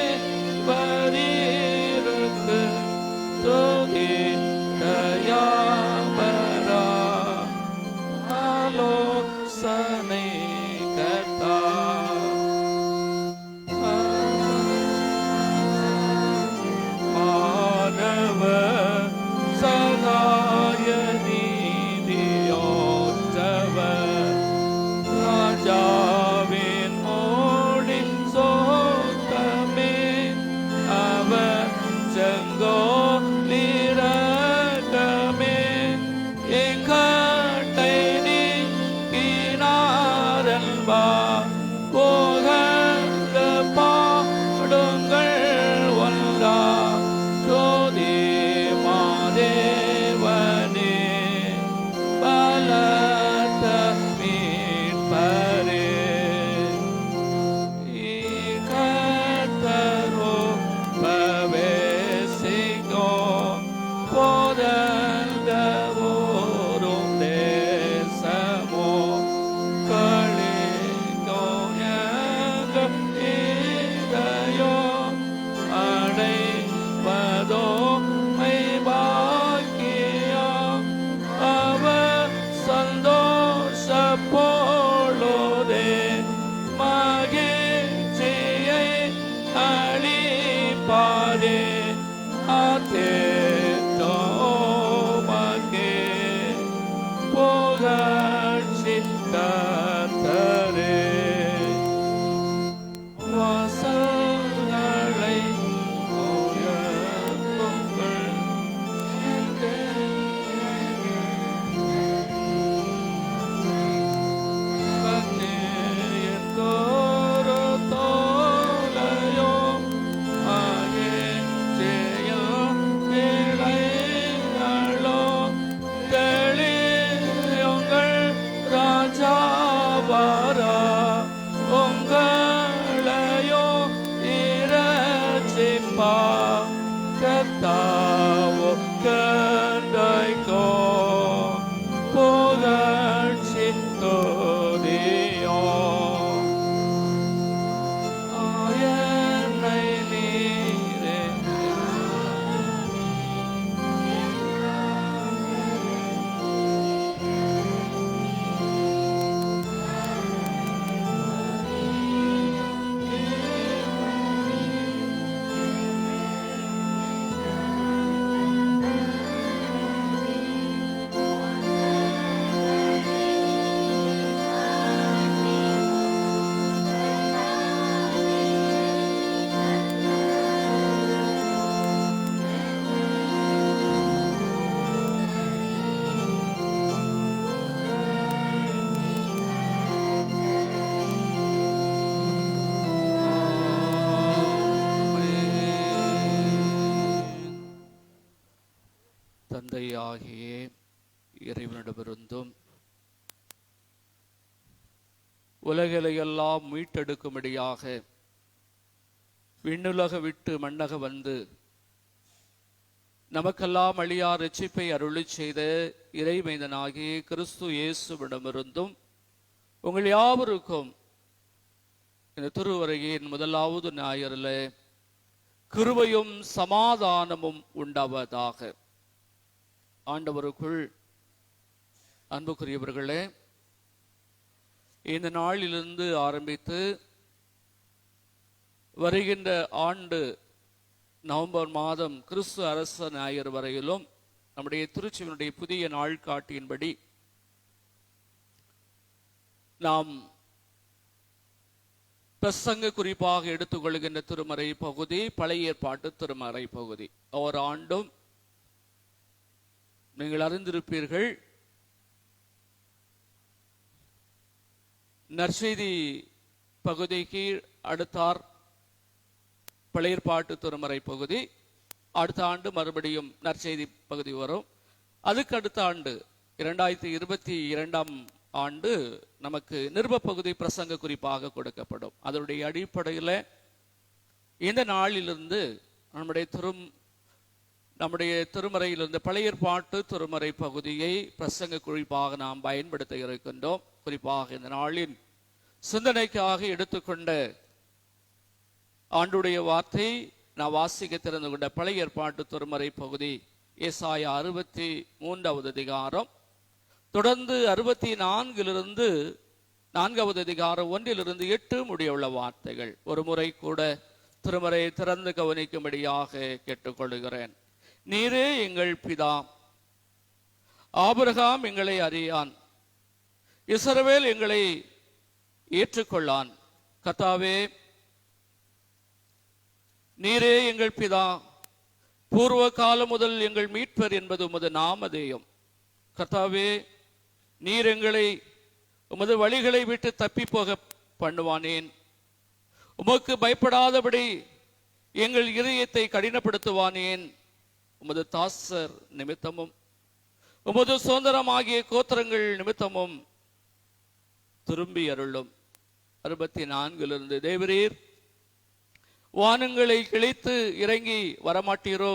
பரிரு தந்தையாகிய இறைவனிடமிருந்தும் உலகிலையெல்லாம் மீட்டெடுக்கும்படியாக விண்ணுலக விட்டு மண்ணக வந்து நமக்கெல்லாம் அழியா ரட்சிப்பை அருளி செய்த இறைமைந்தனாகிய கிறிஸ்து இயேசுவிடமிருந்தும் உங்கள் யாவருக்கும் இந்த திருவரையின் முதலாவது ஞாயிறில் கிருபையும் சமாதானமும் உண்டாவதாக. ஆண்டவருக்குள் அன்புக்குரியவர்களே, இந்த நாளிலிருந்து ஆரம்பித்து வருகின்ற ஆண்டு நவம்பர் மாதம் கிறிஸ்து அரச ஞாயிறு வரையிலும் நம்முடைய திருச்சியினுடைய புதிய நாள்காட்டியின்படி நாம் பிரசங்க குறிப்பாக எடுத்துக்கொள்கின்ற திருமறை பகுதி பழைய ஏற்பாட்டு திருமறை பகுதி. ஒவ்வொரு ஆண்டும் நீங்கள் அறிந்திருப்பீர்கள், நற்செய்தி பகுதிக்கு அடுத்தார் பழைய ஏற்பாட்டு திருமறை பகுதி. அடுத்த ஆண்டு மறுபடியும் நற்செய்தி பகுதி வரும். அதுக்கு அடுத்த ஆண்டு 2022 ஆண்டு நமக்கு நிருப பகுதி பிரசங்க குறிப்பாக கொடுக்கப்படும். அதனுடைய அடிப்படையில் இந்த நாளிலிருந்து நம்முடைய திருமறையிலிருந்து பழைய ஏற்பாட்டு திருமறை பகுதியை பிரசங்க குறிப்பாக நாம் பயன்படுத்த இருக்கின்றோம். குறிப்பாக இந்த நாளின் சிந்தனைக்காக எடுத்துக்கொண்ட ஆண்டுடைய வார்த்தை நான் வாசிக்க திறந்து கொண்ட பழைய ஏற்பாட்டு திருமறை பகுதி ஏசாயா 63வது அதிகாரம், தொடர்ந்து 64 4வது அதிகாரம் 1-8 முடியுள்ள வார்த்தைகள். ஒரு முறை கூட திருமறை திறந்து கவனிக்கும்படியாக கேட்டுக்கொள்கிறேன். நீரே எங்கள் பிதா, ஆபிரகாம் எங்களை அறியான், இஸ்ரவேல் எங்களை ஏற்றுக்கொள்ளான். கர்த்தாவே, நீரே எங்கள் பிதா, பூர்வ காலம் முதல் எங்கள் மீட்பர் என்பது உமது நாமதேயம். கர்த்தாவே, நீர் எங்களை உமது வழிகளை விட்டு தப்பி போக பண்ணுவானேன்? உமக்கு பயப்படாதபடி எங்கள் இதயத்தை கடினப்படுத்துவானேன்? உமது தாசர் நிமித்தமும் உமது சுதந்திரமாகிய கோத்திரங்கள் நிமித்தமும் திரும்பி அருளும். 64 தேவரீர் வானங்களை கிழித்து இறங்கி வரமாட்டீரோ?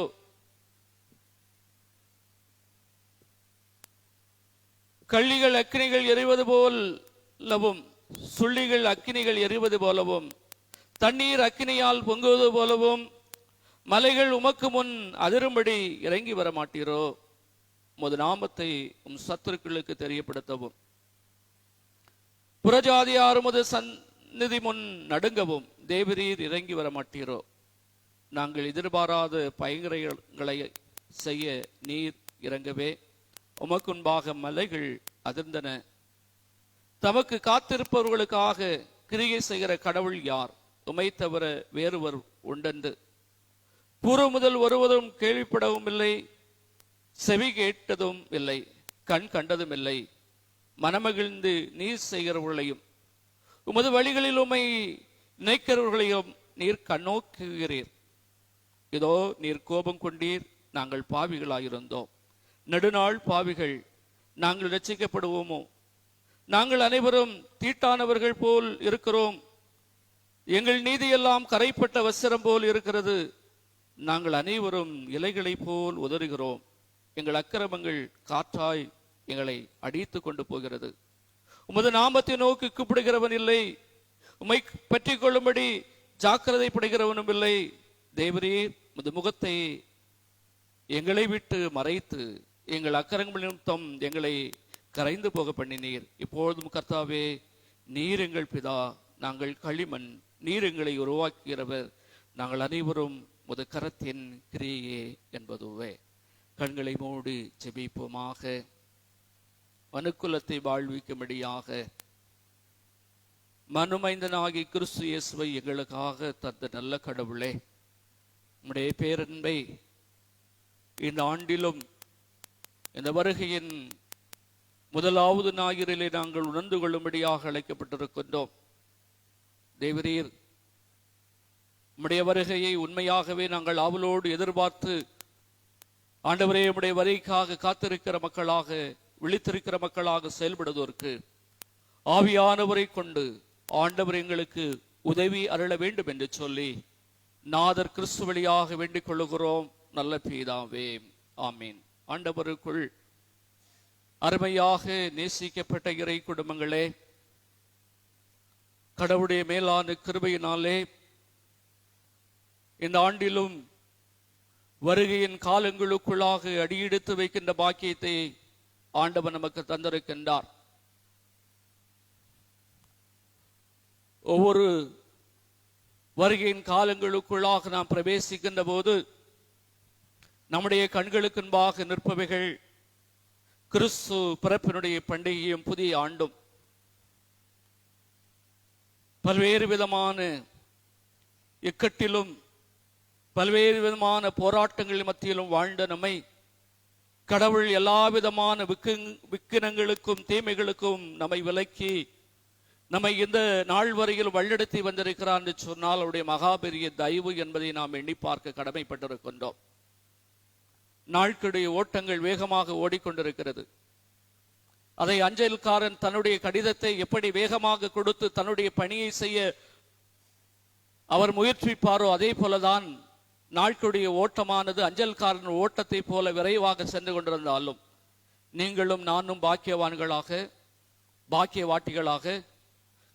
கள்ளிகள் அக்கினிகள் எரிவது போலவும் சுள்ளிகள் அக்கினிகள் எரிவது போலவும் தண்ணீர் அக்கினியால் பொங்குவது போலவும் மலைகள் உமக்கு முன் அதிரும்படி இறங்கி வரமாட்டீரோ? உமது நாமத்தை உம் சத்துருக்களுக்கு தெரியப்படுத்தவும் புறஜாதியார் உமது சந்நிதி முன் நடுங்கவும் தேவரீர் இறங்கி வரமாட்டீரோ? நாங்கள் எதிர்பாராத பயங்கரங்களை செய்ய நீர் இறங்கவே உமக்குன்பாக மலைகள் அதிர்ந்தன. தமக்கு காத்திருப்பவர்களுக்காக கிரியை செய்கிற கடவுள் யார்? உமை தவிர வேறுவர் உண்டென்று பூர்வ முதல் ஒருவரும் கேள்விப்படவும் இல்லை, செவி கேட்டதும் இல்லை, கண் கண்டதும் இல்லை. மனமகிழ்ந்து நீர் செய்கிறவர்களையும் உமது வழிகளில் உம்மை நினைக்கிறவர்களையும் நீர் கண்ணோக்குகிறீர். இதோ நீர் கோபம் கொண்டீர், நாங்கள் பாவிகளாயிருந்தோம். நெடுநாள் பாவிகள் நாங்கள் ரட்சிக்கப்படுவோமோ? நாங்கள் அனைவரும் தீட்டானவர்கள் போல் இருக்கிறோம். எங்கள் நீதியெல்லாம் கரைப்பட்ட வஸ்திரம் போல் இருக்கிறது. நாங்கள் அனைவரும் இலைகளை போல் உதறுகிறோம். எங்கள் அக்கிரமங்கள் காற்றாய் எங்களை அடித்து கொண்டு போகிறது. உமது நாமத்தை நோக்கி கூப்பிடுகிறவன் இல்லை, உம்மை பற்றி கொள்ளும்படி ஜாக்கிரதைப்படுகிறவனும் இல்லை. தேவரீர் உமது முகத்தை எங்களை விட்டு மறைத்து எங்கள் அக்கிரமங்கள் நிமித்தம் எங்களை கரைந்து போக பண்ணினீர். இப்பொழுதும் கர்த்தாவே, நீர் எங்கள் பிதா, நாங்கள் களிமண், நீர் எங்களை உருவாக்குகிறவர், நாங்கள் அனைவரும் உமது கரத்தின் கிரியே என்பதுவே. கண்களை மூடி ஜெபிப்போமாக. மனுக்குலத்தை வாழ்விக்கும்படியாக மனுமைந்தனாகி கிறிஸ்து இயேசுவை எங்களுக்காக தந்த நல்ல கடவுளே, உம்முடைய பேரன்பை இந்த ஆண்டிலும் இந்த வருகையின் முதலாவது ஞாயிறிலே நாங்கள் உணர்ந்து கொள்ளும்படியாக அழைக்கப்பட்டிருக்கின்றோம். தேவரீர் உம்முடைய வருகையை உண்மையாகவே நாங்கள் ஆவலோடு எதிர்பார்த்து ஆண்டவரே, உம்முடைய வருகைக்காக காத்திருக்கிற மக்களாக, விழித்திருக்கிற மக்களாக செயல்படுவதற்கு ஆவியானவரை கொண்டு ஆண்டவர் எங்களுக்கு உதவி அருள வேண்டும் என்று சொல்லி நாதர் கிறிஸ்து வழியாக வேண்டிக் கொள்ளுகிறோம் நல்ல பிதாவே, ஆமீன். ஆண்டவருக்குள் அருமையாக நேசிக்கப்பட்ட இறை குடும்பங்களே, கடவுளுடைய மேலான கிருபையினாலே இந்த ஆண்டிலும் வருகையின் காலங்களுக்குள்ளாக அடியெடுத்து வைக்கின்ற பாக்கியத்தை ஆண்டவர் நமக்கு தந்திருக்கின்றார். ஒவ்வொரு வருகையின் காலங்களுக்குள்ளாக நாம் பிரவேசிக்கின்ற போது நம்முடைய கண்களுக்கு முன்பாக நிற்பவைகள் கிறிஸ்து பிறப்பினுடைய பண்டிகையும் புதிய ஆண்டும். பல்வேறு விதமான இக்கட்டிலும் பல்வேறு விதமான போராட்டங்கள் மத்தியிலும் வாழ்ந்த நம்மை கடவுள் எல்லா விதமான விக்கினங்களுக்கும் தீமைகளுக்கும் நம்மை விலக்கி நம்மை இந்த நாள் வரையில் வழிநடத்தி வந்திருக்கிறார் என்று சொன்னால் அவருடைய மகாபெரிய தயவு என்பதை நாம் எண்ணி பார்க்க கடமைப்பட்டிருக்கின்றோம். நாட்களுடைய ஓட்டங்கள் வேகமாக ஓடிக்கொண்டிருக்கிறது. அதை அஞ்சல்காரன் தன்னுடைய கடிதத்தை எப்படி வேகமாக கொடுத்து தன்னுடைய பணியை செய்ய அவர் முயற்சிப்பாரோ அதே போலதான் நாட்களுடைய ஓட்டமானது அஞ்சல்காரன் ஓட்டத்தை போல விரைவாக சென்று கொண்டிருந்தாலும் நீங்களும் நானும் பாக்கியவான்களாக பாக்கியவாட்டிகளாக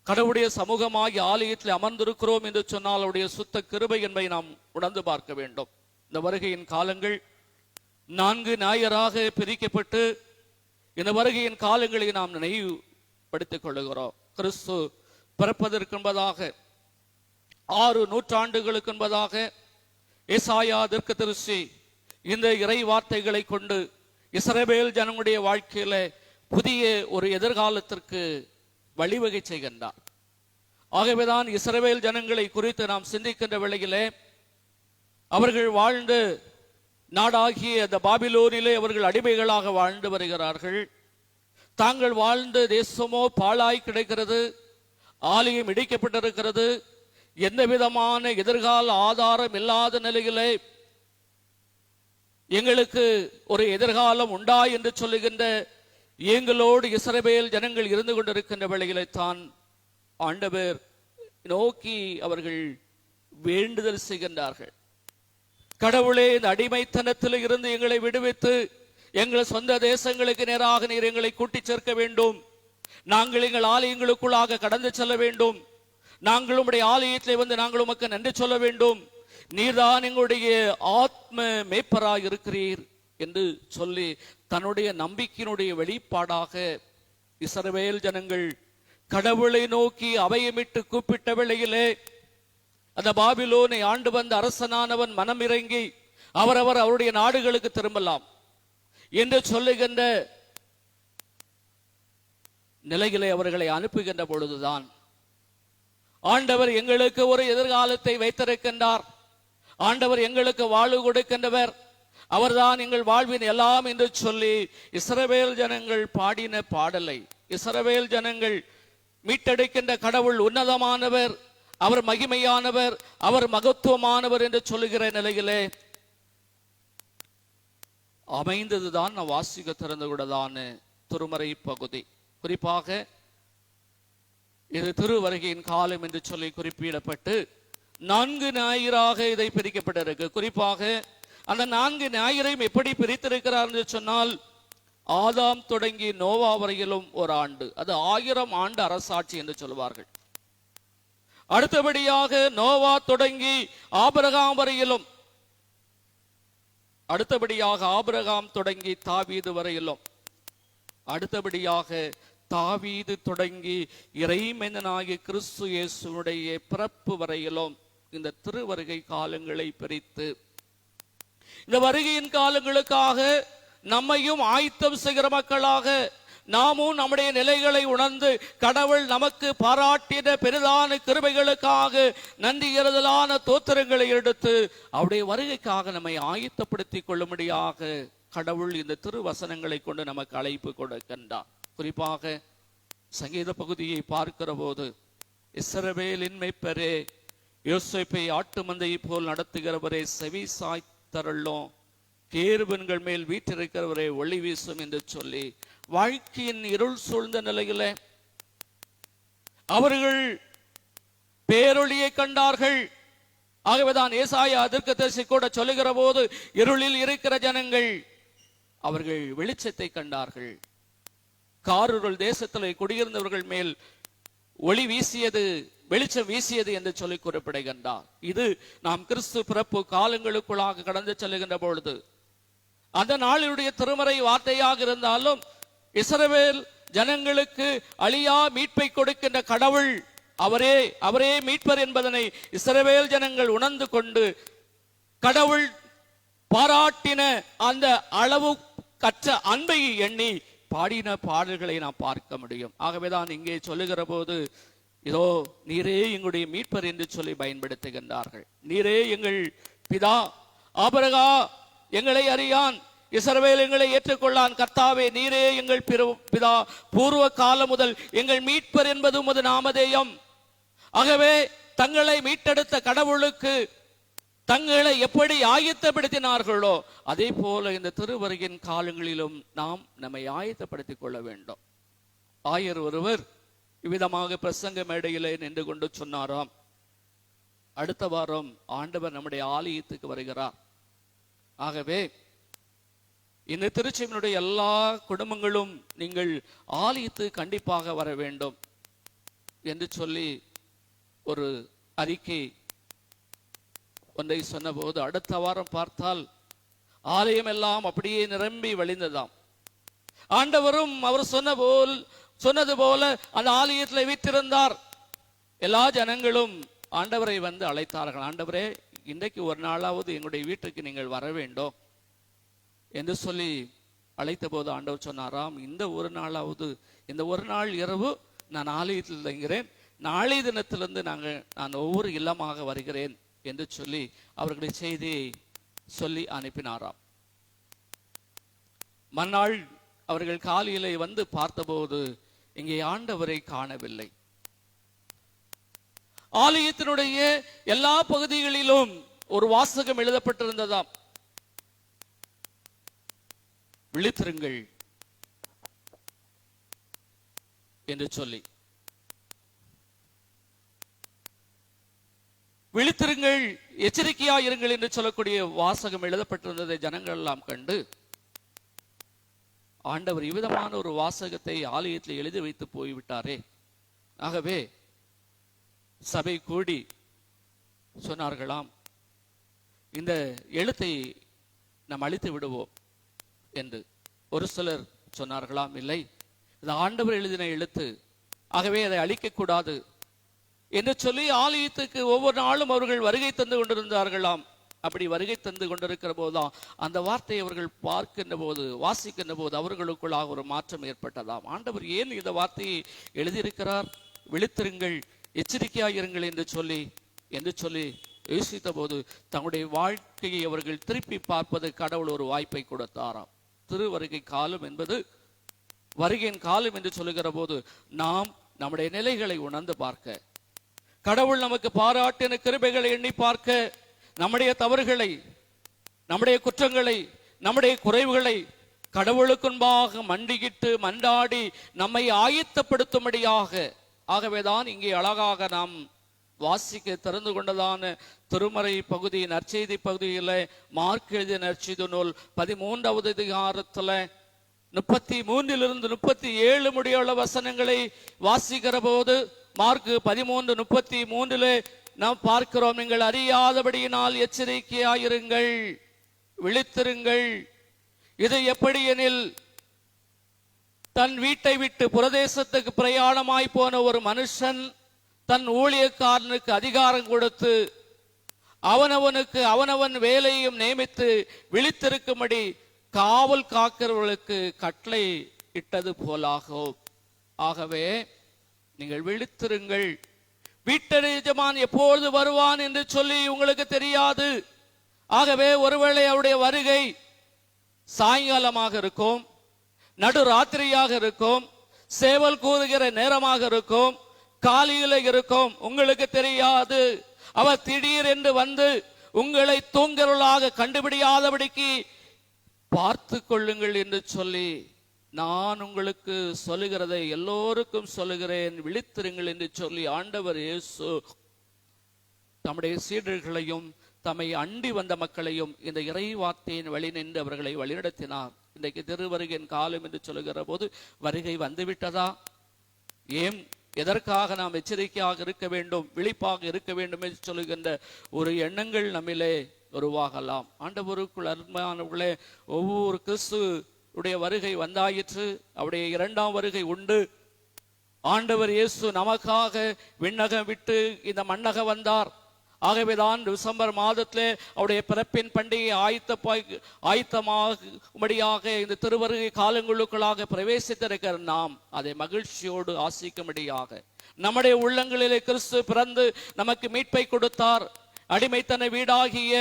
கடவுளுடைய சமூகமாகி ஆலயத்தில் அமர்ந்திருக்கிறோம் என்று சொன்னால் அவருடைய சுத்த கிருபை என்பதை நாம் உணர்ந்து பார்க்க வேண்டும். இந்த வருகையின் காலங்கள் 4 ஞாயிறாக பிரிக்கப்பட்டு இந்த வருகையின் காலங்களை நாம் நினைவுபடுத்திக் கொள்ளுகிறோம். கிறிஸ்து பிறப்பதற்கு என்பதாக 6 நூற்றாண்டுகளுக்கு என்பதாக ஏசாயா தீர்க்கதரிசி இந்த இறை வார்த்தைகளை கொண்டு இஸ்ரவேல் ஜனங்களுடைய வாழ்க்கையில புதிய ஒரு எதிர்காலத்திற்கு வழிவகை செய்கின்றார். ஆகவேதான் இஸ்ரவேல் ஜனங்களை குறித்து நாம் சிந்திக்கின்ற வேளையிலே அவர்கள் வாழ்ந்து நாடாகிய அந்த பாபிலோனிலே அவர்கள் அடிமைகளாக வாழ்ந்து வருகிறார்கள். தாங்கள் வாழ்ந்த தேசமோ பாழாய் கிடைக்கிறது, ஆலயம் இடிக்கப்பட்டிருக்கிறது, எந்த விதமான எதிர்கால ஆதாரம் இல்லாத நிலையிலே எங்களுக்கு ஒரு எதிர்காலம் உண்டா என்று சொல்லுகின்ற எங்களோடு இஸ்ரவேல் ஜனங்கள் இருந்து கொண்டிருக்கின்ற வேளையிலே தான் ஆண்டவர் நோக்கி அவர்கள் வேண்டுதல் செய்கின்றார்கள். கடவுளே, இந்த அடிமைத்தனத்தில் இருந்து எங்களை விடுவித்து எங்கள் சொந்த தேசங்களுக்கு நேராக நீர் எங்களை கூட்டிச் சேர்க்க வேண்டும். நாங்கள் எங்கள் ஆலயங்களுக்குள்ளாக கடந்து செல்ல வேண்டும். நாங்கள் உம்முடைய ஆலயத்திலே வந்து நாங்கள் உமக்கு நன்றி சொல்ல வேண்டும். நீர்தான் எங்களுடைய ஆத்ம மேய்ப்பராய் இருக்கிறீர் என்று சொல்லி தன்னுடைய நம்பிக்கையினுடைய வெளிப்பாடாக இஸ்ரவேல் ஜனங்கள் கடவுளை நோக்கி அவையமிட்டு கூப்பிட்ட வேளையிலே அந்த பாபிலோனை ஆண்டு வந்த அரசனானவன் மனம் இறங்கி அவரவர் அவருடைய நாடுகளுக்கு திரும்பலாம் என்று சொல்லுகின்ற நிலையிலே அவர்களை அனுப்புகின்ற பொழுதுதான் ஆண்டவர் எங்களுக்கு ஒரு எதிர்காலத்தை வைத்திருக்கின்றார். ஆண்டவர் எங்களுக்கு வாழ்வு கொடுக்கின்றவர், அவர்தான் எங்கள் வாழ்வின் எல்லாம் என்று சொல்லி இஸ்ரவேல் ஜனங்கள் பாடின பாடலை, இஸ்ரவேல் ஜனங்கள் மீட்டெடுக்கின்ற கடவுள் உன்னதமானவர், அவர் மகிமையானவர், அவர் மகத்துவமானவர் என்று சொல்லுகிற நிலையிலே அமைந்ததுதான் நான் வாசிக்க திறந்து கூடதான திருமறை பகுதி. குறிப்பாக இது திருவருகையின் காலம் என்று சொல்லி குறிப்பிடப்பட்டு 4 ஞாயிறாக இதை பிரிக்கப்பட்டிருக்கு. குறிப்பாக அந்த 4 ஞாயிறையும் எப்படி பிரித்திருக்கிறார் என்று சொன்னால், ஆதாம் தொடங்கி நோவா வரையிலும் ஒரு ஆண்டு, அது 1000 ஆண்டு அரசாட்சி என்று சொல்வார்கள். அடுத்தபடியாக நோவா தொடங்கி ஆபிரகாம் வரையிலும், அடுத்தபடியாக ஆபிரகாம் தொடங்கி தாவீது வரையிலும், அடுத்தபடியாக தாவீது தொடங்கி இறைமகனாகிய கிறிஸ்து இயேசுவுடைய பிறப்பு வரையிலும் இந்த திருவருகை காலங்களை பிரித்து இந்த வருகையின் காலங்களுக்காக நம்மையும் ஆயத்தம் செய்கிற மக்களாக நாமும் நம்முடைய நிலைகளை உணர்ந்து கடவுள் நமக்கு பாராட்டின பெரிதான கிருபைகளுக்காக நன்றியறுதலான தோத்திரங்களை எடுத்து அவருடைய வருகைக்காக நம்மை ஆயத்தப்படுத்திக் கொள்ளும்படியாக கடவுள் இந்த திருவசனங்களை கொண்டு நமக்கு அழைப்பு கொடுக்கின்றார். குறிப்பாக சங்கீத பகுதியை பார்க்கிற போது, இஸ்ரவேலின் மேய்ப்பரே, யோசேப்பை ஆட்டு மந்தையை போல் நடத்துகிறவரே, செவி சாய்த்தருளும் கேருபன்கள் மேல் வீற்றிருக்கிறவரே ஒளி வீசும் என்று சொல்லி வாழ்க்கையின் இருள் சூழ்ந்த நிலையில அவர்கள் பேரொளியை கண்டார்கள். ஆகவேதான் ஏசாயா தீர்க்கதரிசி கூட சொல்லுகிற போது இருளில் இருக்கிற ஜனங்கள் அவர்கள் வெளிச்சத்தை கண்டார்கள். காரூரல் தேசத்தில் குடியிருந்தவர்கள் மேல் ஒளி வீசியது, வெளிச்சம் வீசியது என்று சொல்லி குறிப்பிடுகின்றார். இது நாம் கிறிஸ்து பிறப்பு காலங்களுக்குள்ளாக கடந்து செல்லுகின்ற பொழுது அந்த நாளினுடைய திருமறை வார்த்தையாக இருந்தாலும் இஸ்ரவேல் ஜனங்களுக்கு அழியா மீட்பை கொடுக்கின்ற கடவுள் அவரே மீட்பர் என்பதனை இஸ்ரவேல் ஜனங்கள் உணர்ந்து கொண்டு கடவுள் பாராட்டின அந்த அளவு கற்ற அன்பை எண்ணி பாடின பாடல்களை நாம் பார்க்க முடியும். ஆகவேதான் இங்கே சொல்லுகிற போது இதோ நீரே எங்களுடைய மீட்பர் என்று சொல்லி பயன்படுத்துகின்றார்கள். நீரே எங்கள் பிதா, ஆபிரகா எங்களை அறியான், இஸ்ரவேல் எங்களை ஏற்றுக்கொள்ளான். கர்த்தாவே நீரே எங்கள் பிதா, பூர்வ காலம் முதல் எங்கள் மீட்பர் என்பது உமது நாமதேயம். ஆகவே தங்களை மீட்டெடுத்த கடவுளுக்கு தங்களை எப்படி ஆயத்தப்படுத்தினார்களோ அதே போல இந்த திருவருகின் காலங்களிலும் நாம் நம்மை ஆயத்தப்படுத்திக் கொள்ள வேண்டும். ஆயர் ஒருவர் இவ்விதமாக பிரசங்க மேடையிலே நின்று கொண்டு சொன்னாராம், அடுத்த வாரம் ஆண்டவர் நம்முடைய ஆலயத்துக்கு வருகிறார். ஆகவே இந்த திருச்சபையினுடைய எல்லா குடும்பங்களும் நீங்கள் ஆலயத்துக்கு கண்டிப்பாக வர வேண்டும் என்று சொல்லி ஒரு அறிக்கை ஒன்றை சொன்னபோது அடுத்த வாரம் பார்த்தால் ஆலயம் எல்லாம் அப்படியே நிரம்பி வழிந்ததாம். ஆண்டவரும் அவர் சொன்னது போல அந்த ஆலயத்தில் வீற்றிருந்தார். எல்லா ஜனங்களும் ஆண்டவரை வந்து அழைத்தார்கள். ஆண்டவரே, இன்றைக்கு ஒரு நாளாவது எங்களுடைய வீட்டுக்கு நீங்கள் வர வேண்டும் என்று சொல்லி அழைத்த போது ஆண்டவர் சொன்னாராம், இந்த ஒரு நாளாவது, இந்த ஒரு நாள் இரவு நான் ஆலயத்தில் தங்கிறேன், நாளை தினத்திலிருந்து நான் ஒவ்வொரு இல்லமாக வருகிறேன் என்று சொல்லி அவர்களை செய்தியை சொல்லி அனுப்பினாராம். மறுநாள் அவர்கள் காலையிலே வந்து பார்த்தபோது இங்கே ஆண்டவரை காணவில்லை. ஆலயத்தினுடைய எல்லா பகுதிகளிலும் ஒரு வாசகம் எழுதப்பட்டிருந்ததாம், விழித்திருங்கள் என்று சொல்லி. விழித்திருங்கள், எச்சரிக்கையா இருங்கள் என்று சொல்லக்கூடிய வாசகம் எழுதப்பட்டிருந்ததை ஜனங்கள் எல்லாம் கண்டு ஆண்டவர் இவ்விதமான ஒரு வாசகத்தை ஆலயத்தில் எழுதி வைத்து போய்விட்டாரே. ஆகவே சபை கூடி சொன்னார்களாம், இந்த எழுத்தை நாம் அழித்து விடுவோம் என்று. ஒரு சிலர் சொன்னார்களாம், இல்லை, இது ஆண்டவர் எழுதின எழுத்து, ஆகவே அதை அழிக்க கூடாது என்று சொல்லி ஆலயத்துக்கு ஒவ்வொரு நாளும் அவர்கள் வருகை தந்து கொண்டிருந்தார்களாம். அப்படி வருகை தந்து கொண்டிருக்கிற போதுதான் அந்த வார்த்தையை அவர்கள் பார்க்கின்ற போது, வாசிக்கின்ற போது அவர்களுக்குள்ளாக ஒரு மாற்றம் ஏற்பட்டதாம். ஆண்டவர் ஏன் இந்த வார்த்தையை எழுதியிருக்கிறார், விழித்திருங்கள், எச்சரிக்கையாயிருங்கள் என்று சொல்லி யோசித்த போது தங்களுடைய வாழ்க்கையை அவர்கள் திருப்பி பார்ப்பது கடவுள் ஒரு வாய்ப்பை கொடுத்தாராம். திருவருகை காலம் என்பது, வருகையின் காலம் என்று சொல்லுகிற போது நாம் நம்முடைய நிலைகளை உணர்ந்து பார்க்க, கடவுள் நமக்கு பாராட்டின கிருபைகளை எண்ணி பார்க்க, நம்முடைய தவறுகளை, நம்முடைய குற்றங்களை, நம்முடைய குறைவுகளை கடவுளுக்குன்பாக மண்டிக்கிட்டு மன்றாடி நம்மை ஆயத்தப்படுத்தும்படியாக. ஆகவேதான் இங்கே அழகாக நாம் வாசிக்க திறந்து கொண்டதான திருமறை பகுதி, நற்செய்தி பகுதியில் மார்க் எழுதிய நற்செய்தி நூல் 13வது அதிகாரத்துல 33 37 முடியுள்ள வசனங்களை வாசிக்கிற போது மார்க் 13:33 நாம் பார்க்கிறோம், நீங்கள் அறியாதபடியினால் எச்சரிக்கையாயிருங்கள், விழித்திருங்கள். இது எப்படி எனில், தன் வீட்டை விட்டு புரதேசத்துக்கு பிரயாணமாய் போன ஒரு மனுஷன் தன் ஊழியக்காரனுக்கு அதிகாரம் கொடுத்து அவனவனுக்கு அவனவன் வேலையும் நியமித்து விழித்திருக்கும்படி காவல் காக்கிறவர்களுக்கு கட்டளை இட்டது போலாகும். ஆகவே நீங்கள் விழித்திருங்கள். வீட்டு எஜமான் எப்பொழுது வருவான் என்று சொல்லி உங்களுக்கு தெரியாது. ஆகவே ஒருவேளை அவருடைய வருகை சாயங்காலமாக இருக்கும், நடு ராத்திரியாக இருக்கும், சேவல் கூறுகிற நேரமாக இருக்கும், காலையில இருக்கும், உங்களுக்கு தெரியாது. அவர் திடீர் என்று வந்து உங்களை தூங்குறவர்களாக கண்டுபிடியாதபடிக்கு பார்த்து கொள்ளுங்கள் என்று சொல்லி, நான் உங்களுக்கு சொல்லுகிறதை எல்லோருக்கும் சொல்லுகிறேன், விழித்திருங்கள் என்று சொல்லி ஆண்டவர் இயேசு தம்முடைய சீடர்களையும் தம்மை அண்டி வந்த மக்களையும் இந்த இறை வார்த்தையின் வழி நின்று அவர்களை வழிநடத்தினார். இன்றைக்கு திருவருகையின் காலம் என்று சொல்லுகிற போது வருகை வந்துவிட்டதா? ஏன் எதற்காக நாம் எச்சரிக்கையாக இருக்க வேண்டும், விழிப்பாக இருக்க வேண்டும் என்று சொல்லுகின்ற ஒரு எண்ணங்கள் நம்மிலே உருவாகலாம். ஆண்டவருக்குள் அருமையானவர்களே, ஒவ்வொரு கிறிஸ்து உடைய வருகை வந்தாயிற்று, அவருடைய இரண்டாம் வருகை உண்டு. ஆண்டவர் இயேசு நமக்காக விண்ணகம் விட்டு இந்த மண்ணக வந்தார். ஆகவேதான் டிசம்பர் மாதத்திலே அவருடைய பிறப்பின் பண்டிகை ஆயத்தமாகும்படியாக இந்த திருவருகை காலங்களுக்குள்ளாக பிரவேசித்திருக்கிற நாம் அதை மகிழ்ச்சியோடு ஆசிக்கும்படியாக நம்முடைய உள்ளங்களிலே கிறிஸ்து பிறந்து நமக்கு மீட்பை கொடுத்தார். அடிமைத்தன வீடாகிய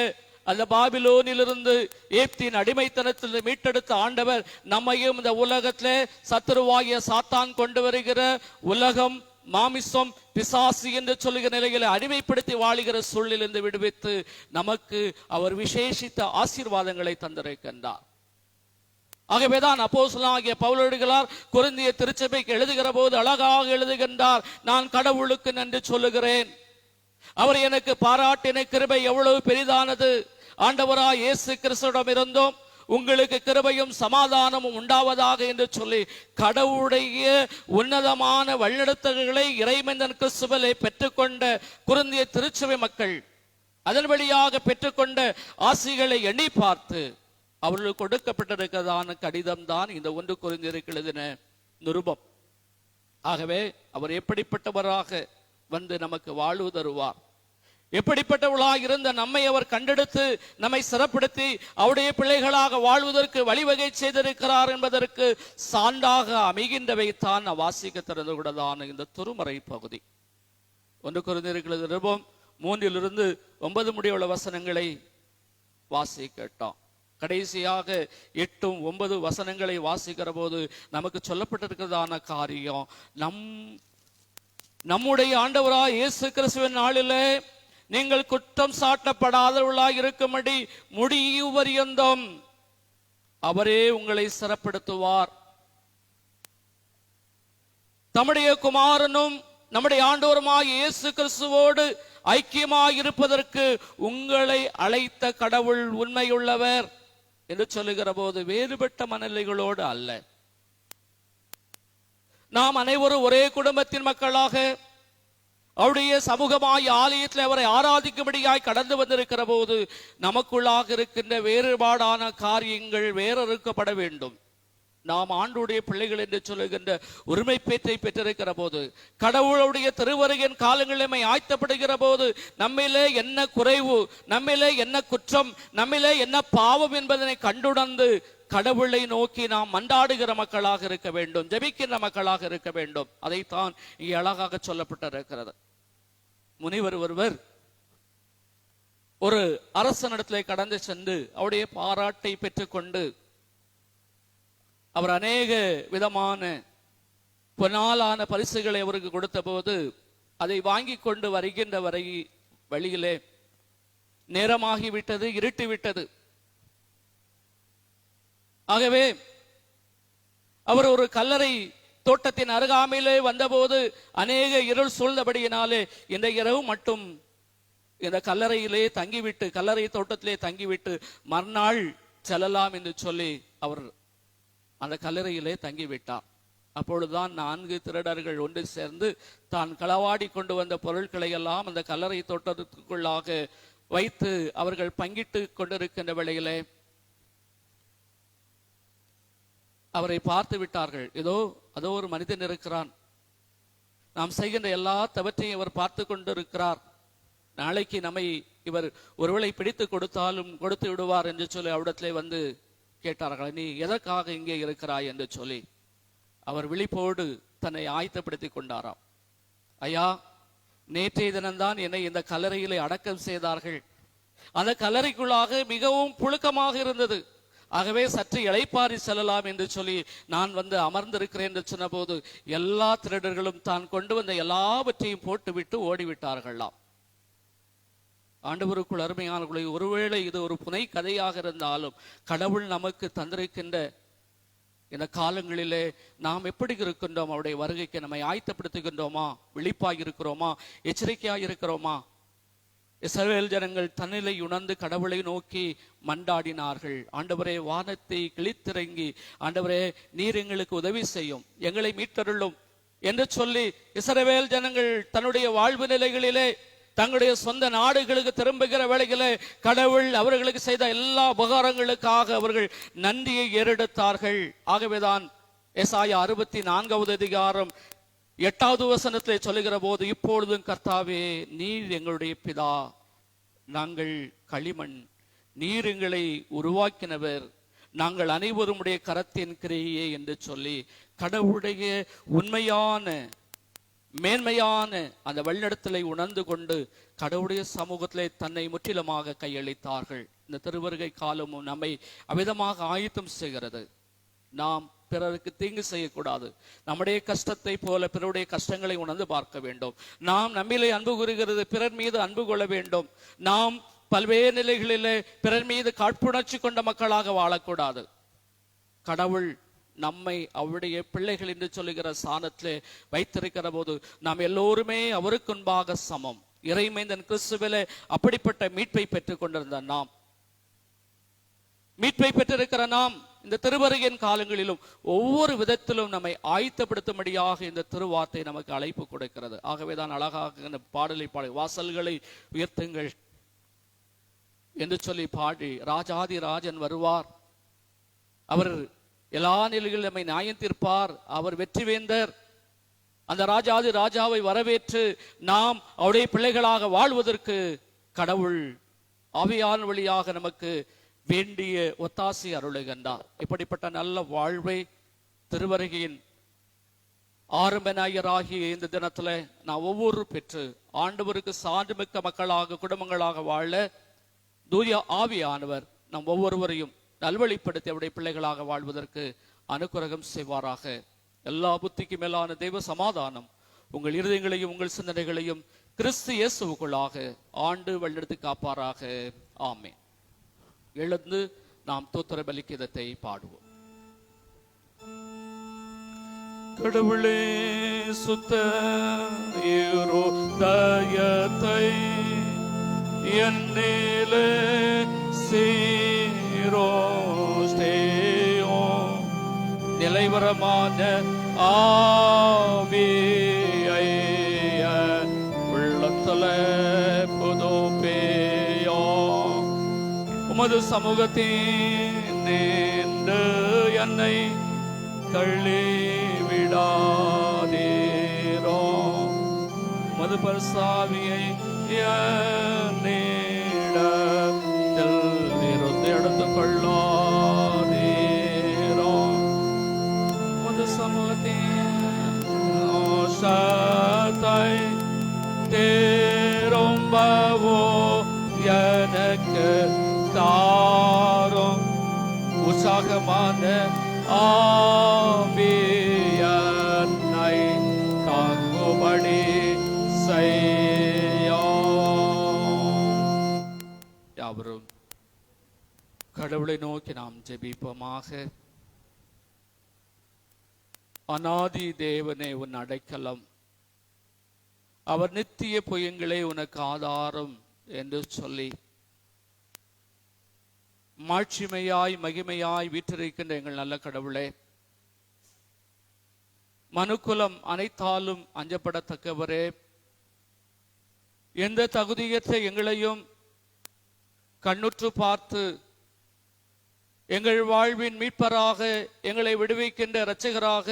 அந்த பாபிலோனிலிருந்து ஏப்தின் அடிமைத்தனத்தில் மீட்டெடுத்த ஆண்டவர் நம்மையும் இந்த உலகத்திலே சத்துருவாகிய சாத்தான் கொண்டு வருகிற உலகம், மாமிசம், பிசாசு என்று சொல்லுகிற நிலைகளை அடிமைப்படுத்தி வாழுகிற சூழலிலிருந்து விடுவித்து நமக்கு அவர் விசேஷித்த ஆசீர்வாதங்களை தந்திருக்கின்றார். ஆகவேதான் அப்போஸ்தலனாகிய பவுலடிகளார் கொரிந்திய திருச்சபைக்கு எழுதுகிற போது அழகாக எழுதுகின்றார், நான் கடவுளுக்கு நன்றி சொல்லுகிறேன், அவர் எனக்கு பாராட்டின கிருபை எவ்வளவு பெரிதானது. ஆண்டவராய் இயேசு கிறிஸ்துவிடம் இருந்தோம் உங்களுக்கு கிருபையும் சமாதானமும் உண்டாவதாக என்று சொல்லி கடவுளுடைய உன்னதமான வழிநடத்தல்களை இறைமந்தன் கிறிஸ்துவிலே பெற்றுக்கொண்ட கொரிந்திய திருச்சபை மக்கள் அதன் வழியாக பெற்றுக்கொண்ட ஆசிகளை எண்ணி பார்த்து அவர்களுக்கு கொடுக்கப்பட்டிருக்கிறதான கடிதம் தான் இந்த 1 கொரிந்தியருக்கு எழுதின நிருபம். ஆகவே அவர் எப்படிப்பட்டவராக வந்து நமக்கு வாழ்வு தருவார், எப்படிப்பட்டவர்களாக இருந்த நம்மை அவர் கண்டெடுத்து நம்மை சிறப்படுத்தி அவருடைய பிள்ளைகளாக வாழ்வதற்கு வழிவகை செய்திருக்கிறார் என்பதற்கு சான்றாக அமைகின்றவை தான் வாசிக்க திறந்துவிடதான இந்த திருமறை பகுதி. 1 கொரிந்தியருக்கு நிருபம் 3 9 முடிவுள்ள வசனங்களை வாசிக்கட்டோம். கடைசியாக 8 9 வசனங்களை வாசிக்கிற போது நமக்கு சொல்லப்பட்டிருக்கிறதான காரியம், நம்முடைய ஆண்டவராய் இயேசு கிறிஸ்துவின் நாளிலே நீங்கள் குற்றம் சாட்டப்படாதவர்களாய் இருக்கும்படி முடிவு பரியந்தம் அவரே உங்களை சிறப்படுத்துவார். தம்முடைய குமாரனும் நம்முடைய ஆண்டவருமாய் இயேசு கிறிஸ்துவோடு ஐக்கியமாய் இருப்பதற்கு உங்களை அழைத்த கடவுள் உண்மையுள்ளவர் என்று சொல்லுகிற போது வேறுபட்ட மனநிலைகளோடு அல்ல. நாம் அனைவரும் ஒரே குடும்பத்தின் மக்களாக அவருடைய சமூகமாய் ஆலயத்தில் அவரை ஆராதிக்கும்படியாய் கடந்து வந்திருக்கிற போது நமக்குள்ளாக இருக்கின்ற வேறுபாடான காரியங்கள் வேறறுக்கப்பட வேண்டும். நாம் ஆண்டுடைய பிள்ளைகள் என்று சொல்லுகின்ற உரிமை பேற்றை பெற்றிருக்கிற போது, கடவுளுடைய திருவருகையின் காலங்களில் ஆயத்தப்படுகிற போது நம்மிலே என்ன குறைவு, நம்மிலே என்ன குற்றம், நம்மிலே என்ன பாவம் என்பதனை கண்டுணர்ந்து கடவுளை நோக்கி நாம் மன்றாடுகிற மக்களாக இருக்க வேண்டும், ஜெபிக்கின்ற மக்களாக இருக்க வேண்டும். அதைத்தான் இங்கே அழகாக சொல்லப்பட்டிருக்கிறது. முனிவர் ஒருவர் ஒரு அரசனிடத்திலே கடந்து சென்று அவருடைய பாராட்டை பெற்றுக்கொண்டு அவர் அநேக விதமான பொன்னாலான பரிசுகளை அவருக்கு கொடுத்த போது அதை வாங்கி கொண்டு வருகின்ற வழியிலே நேரமாகிவிட்டது, இருட்டிவிட்டது. ஆகவே அவர் ஒரு கல்லறை தோட்டத்தின் அருகாமையிலே வந்தபோது அநேக இருள் சூழ்ந்தபடியினாலே இந்த இரவு மட்டும் இந்த கல்லறையிலே தங்கிவிட்டு, கல்லறை தோட்டத்திலே தங்கிவிட்டு மறுநாள் செல்லலாம் என்று சொல்லி அவர் அந்த கல்லறையிலே தங்கிவிட்டார். அப்பொழுதுதான் 4 திருடர்கள் ஒன்று சேர்ந்து தான் களவாடி கொண்டு வந்த பொருட்களை எல்லாம் அந்த கல்லறை தோட்டத்துக்குள்ளாக வைத்து அவர்கள் பங்கிட்டு கொண்டிருக்கின்ற வேளையிலே அவரை பார்த்து விட்டார்கள். அதோ ஒரு மனிதன் இருக்கிறான், நாம் செய்கின்ற எல்லா தவற்றையும் அவர் பார்த்து கொண்டிருக்கிறார், நாளைக்கு நம்மை இவர் ஒருவேளை பிடித்து கொடுத்தாலும் கொடுத்து விடுவார் என்று சொல்லி அவரிடத்திலே வந்து கேட்டார்கள், நீ எதற்காக இங்கே இருக்கிறாய் என்று சொல்லி. அவர் விழிப்போடு தன்னை ஆயத்தப்படுத்தி கொண்டாராம். ஐயா, நேற்றைய தினம்தான் என்னை இந்த கல்லறையிலே அடக்கம் செய்தார்கள், அந்த கல்லறைக்குள்ளாக மிகவும் புழுக்கமாக இருந்தது, ஆகவே சற்று இளைப்பாரி செல்லலாம் என்று சொல்லி நான் வந்து அமர்ந்திருக்கிறேன் என்று சொன்ன போது எல்லா திருடர்களும் தான் கொண்டு வந்த எல்லாவற்றையும் போட்டுவிட்டு ஓடிவிட்டார்களாம். ஆண்டவருக்குள் அருமையானவர்களை, ஒருவேளை இது ஒரு புனை கதையாக இருந்தாலும் கடவுள் நமக்கு தந்திருக்கின்ற இந்த காலங்களிலே நாம் எப்படி இருக்கின்றோம்? அவருடைய வருகைக்கு நம்மை ஆயத்தப்படுத்துகின்றோமா? விழிப்பாய் இருக்கிறோமா? எச்சரிக்கையாய் இருக்கிறோமா? இஸ்ரவேல் ஜனங்கள் தன்னிலை உணர்ந்து கடவுளை நோக்கி மன்றாடினார்கள். ஆண்டவரே, வானத்தை கிழித்திறங்கி ஆண்டவரே நீர் எங்களுக்கு உதவி செய்யும், எங்களை மீட்டருளும் என்று சொல்லி இஸ்ரவேல் ஜனங்கள் தன்னுடைய வாழ்வு நிலைகளிலே தங்களுடைய சொந்த நாடுகளுக்கு திரும்புகிற வேளையிலே கடவுள் அவர்களுக்கு செய்த எல்லா உபகாரங்களுக்காக அவர்கள் நன்றியை ஏறெடுத்தார்கள். ஆகவேதான் எசாயா 64வது அதிகாரம் 8வது வசனத்திலே சொல்லுகிற போது, இப்பொழுதும் கர்த்தாவே நீர் எங்களுடைய பிதா, நாங்கள் களிமண், நீர் எங்களை உருவாக்கினவர், நாங்கள் அனைவரும் உடைய கரத்தின் கிரியே என்று சொல்லி கடவுளுடைய உண்மையான மேன்மையான அந்த வழிநடத்தலை உணர்ந்து கொண்டு கடவுளுடைய சமூகத்திலே தன்னை முற்றிலுமாக கையளித்தார்கள். இந்த திருவருகை காலமும் நம்மை அவிதமாக ஆயத்தம் செய்கிறது. நாம் பிறருக்கு தீங்கு செய்யக்கூடாது. நம்முடைய கஷ்டத்தை போல பிறருடைய கஷ்டங்களை உணர்ந்து பார்க்க வேண்டும். நாம் நம்மிலே அன்பு கூறுகிறது, பிறர் மீது அன்பு கொள்ள வேண்டும். நாம் பல்வேறு நிலைகளிலே பிறர் மீது காழ்ப்புணர்ச்சி கொண்ட மக்களாக வாழக்கூடாது. கடவுள் நம்மை அவருடைய பிள்ளைகள் என்று சொல்லுகிற சாணத்திலே வைத்திருக்கிற போது நாம் எல்லோருமே அவருக்கு முன்பாக சமம். இறைமைந்தன் கிறிஸ்துவிலே அப்படிப்பட்ட மீட்பை பெற்றுக் கொண்டிருந்த நாம், மீட்பை பெற்றிருக்கிற நாம் இந்த திருவருகையின் காலங்களிலும் ஒவ்வொரு விதத்திலும் நம்மை ஆயத்தப்படுத்தும்படியாக இந்த திருவார்த்தை நமக்கு அழைப்பு கொடுக்கிறது. ஆகவேதான் அழகாக இந்த பாடலை பாடி, வாசல்களை உயர்த்துங்கள் என்று சொல்லி பாடி, ராஜாதி ராஜன் வருவார், அவர் எல்லா நிலைகளிலும் நம்மை நியாயம் தீர்ப்பார், அவர் வெற்றி வேந்தர். அந்த ராஜாதி ராஜாவை வரவேற்று நாம் அவருடைய பிள்ளைகளாக வாழ்வதற்கு கடவுள் ஆவியான வழியாக நமக்கு வேண்டிய ஒத்தாசை அருளுகின்றார். இப்படிப்பட்ட நல்ல வாழ்வை திருவருகையின் ஆரம்ப நாயராகிய இந்த தினத்துல நான் ஒவ்வொரு பெற்று ஆண்டவருக்கு சான்றுமிக்க மக்களாக குடும்பங்களாக வாழ தூய ஆவியானவர் நம் ஒவ்வொருவரையும் நல்வழிப்படுத்தி அவருடைய பிள்ளைகளாக வாழ்வதற்கு அனுக்கிரகம் செய்வாராக. எல்லா புத்திக்கு மேலான தெய்வ சமாதானம் உங்கள் இருதயங்களையும் உங்கள் சிந்தனைகளையும் கிறிஸ்து இயேசுவுக்குள்ளாக ஆண்டு வழிநடத்தி காப்பாராக. ஆமென். எழுந்து நாம் தோத்திர பலிகீதத்தை பாடுவோம். கடவுளே, சுத்த இருதயத்தை என்னிலே சீரோஸ்தேயோ, நிலைவரமான ஆவியை உள்ளத்துல புதுப்பேயோ, உமது சமூகத்தின் நின்று என்னை தள்ளிவிடாதீரோ, உமது பரிசாவியை என்னிடத்தில் இருந்து எடுத்துக் கொள்ளாதீரோ, உமது சமூகத்தின் ஓசத்தை திரும்பவோ எனக்கு தாரும், உற்சாகமான ஆவியனை தாங்குபடி செய்யும். யாவரும் கடவுளை நோக்கி நாம் ஜெபிப்போமாக. அநாதி தேவனே உன் அடைக்கலம், அவர் நித்திய பொய்யங்களே உனக்கு ஆதாரம் என்று சொல்லி மாட்சிமையாய் மகிமையாய் வீற்றிருக்கின்ற எங்கள் நல்ல கடவுளே, மனுக்குலம் அனைத்தாலும் அஞ்சப்படத்தக்கவரே, எந்த தகுதியற்ற எங்களையும் கண்ணுற்று பார்த்து எங்கள் வாழ்வின் மீட்பராக, எங்களை விடுவிக்கின்ற இரட்சகராக,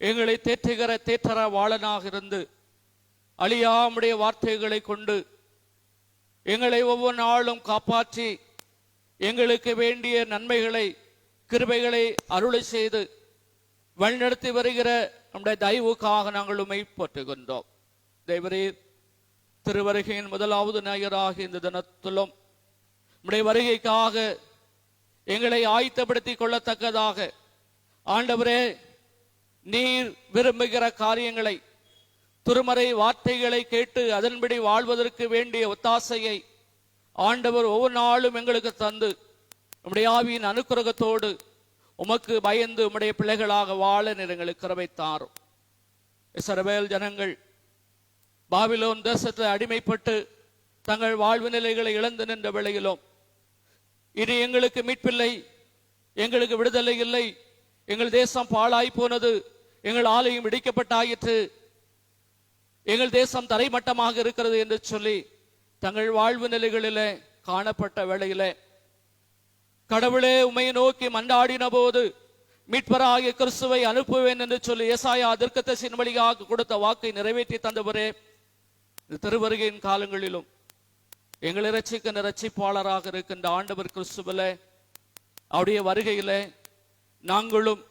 எங்களை தேற்றுகிற தேற்றர வாளனாக இருந்து அழியாமுடைய வார்த்தைகளை கொண்டு எங்களை ஒவ்வொரு நாளும் காப்பாற்றி எங்களுக்கு வேண்டிய நன்மைகளை கிருபைகளை அருளை செய்து வழிநடத்தி வருகிற நம்முடைய தயவுக்காக நாங்கள் உம்மை போற்றுகின்றோம். தேவரீர் திருவருகையின் முதலாவது ஞாயிறாக இந்த தினத்திலும் நம்முடைய வருகைக்காக எங்களை ஆயத்தப்படுத்திக் கொள்ளத்தக்கதாக ஆண்டவரே, நீர் விரும்புகிற காரியங்களை திருமறை வார்த்தைகளை கேட்டு அதன்படி வாழ்வதற்கு வேண்டிய ஒத்தாசையை ஆண்டவர் ஒவ்வொரு நாளும் எங்களுக்கு தந்து உம்முடைய ஆவியின் அனுக்கிரகத்தோடு உமக்கு பயந்து உம்முடைய பிள்ளைகளாக வாழ எங்களுக்கு கிருபை தாரும். இஸ்ரவேல் ஜனங்கள் பாபிலோன் தேசத்தில் அடிமைப்பட்டு தங்கள் வாழ்வு நிலைகளை இழந்து நின்ற வேளையிலும் இனி எங்களுக்கு மீட்பில்லை, எங்களுக்கு விடுதலை இல்லை, எங்கள் தேசம் பாழாய் போனது, எங்கள் ஆலயம் இடிக்கப்பட்டாயிற்று, எங்கள் தேசம் தரைமட்டமாக இருக்கிறது என்று சொல்லி தங்கள் வாழ்வு நிலைகளிலே காணப்பட்ட வேளையிலே கடவுளே உம்மை நோக்கி மன்றாடின போது மீட்பராகிய கிறிஸ்துவை அனுப்புவேன் என்று சொல்லி ஏசாயா தீர்க்கதரிசியின் வழியாக கொடுத்த வாக்கை நிறைவேற்றி தந்தவரே, திருவருகையின் காலங்களிலும் எங்களை இரட்சிக்கின்ற இரட்சிப்பாளராக இருக்கின்ற ஆண்டவர் கிறிஸ்துவிலே அவருடைய வருகையிலே நாங்களும்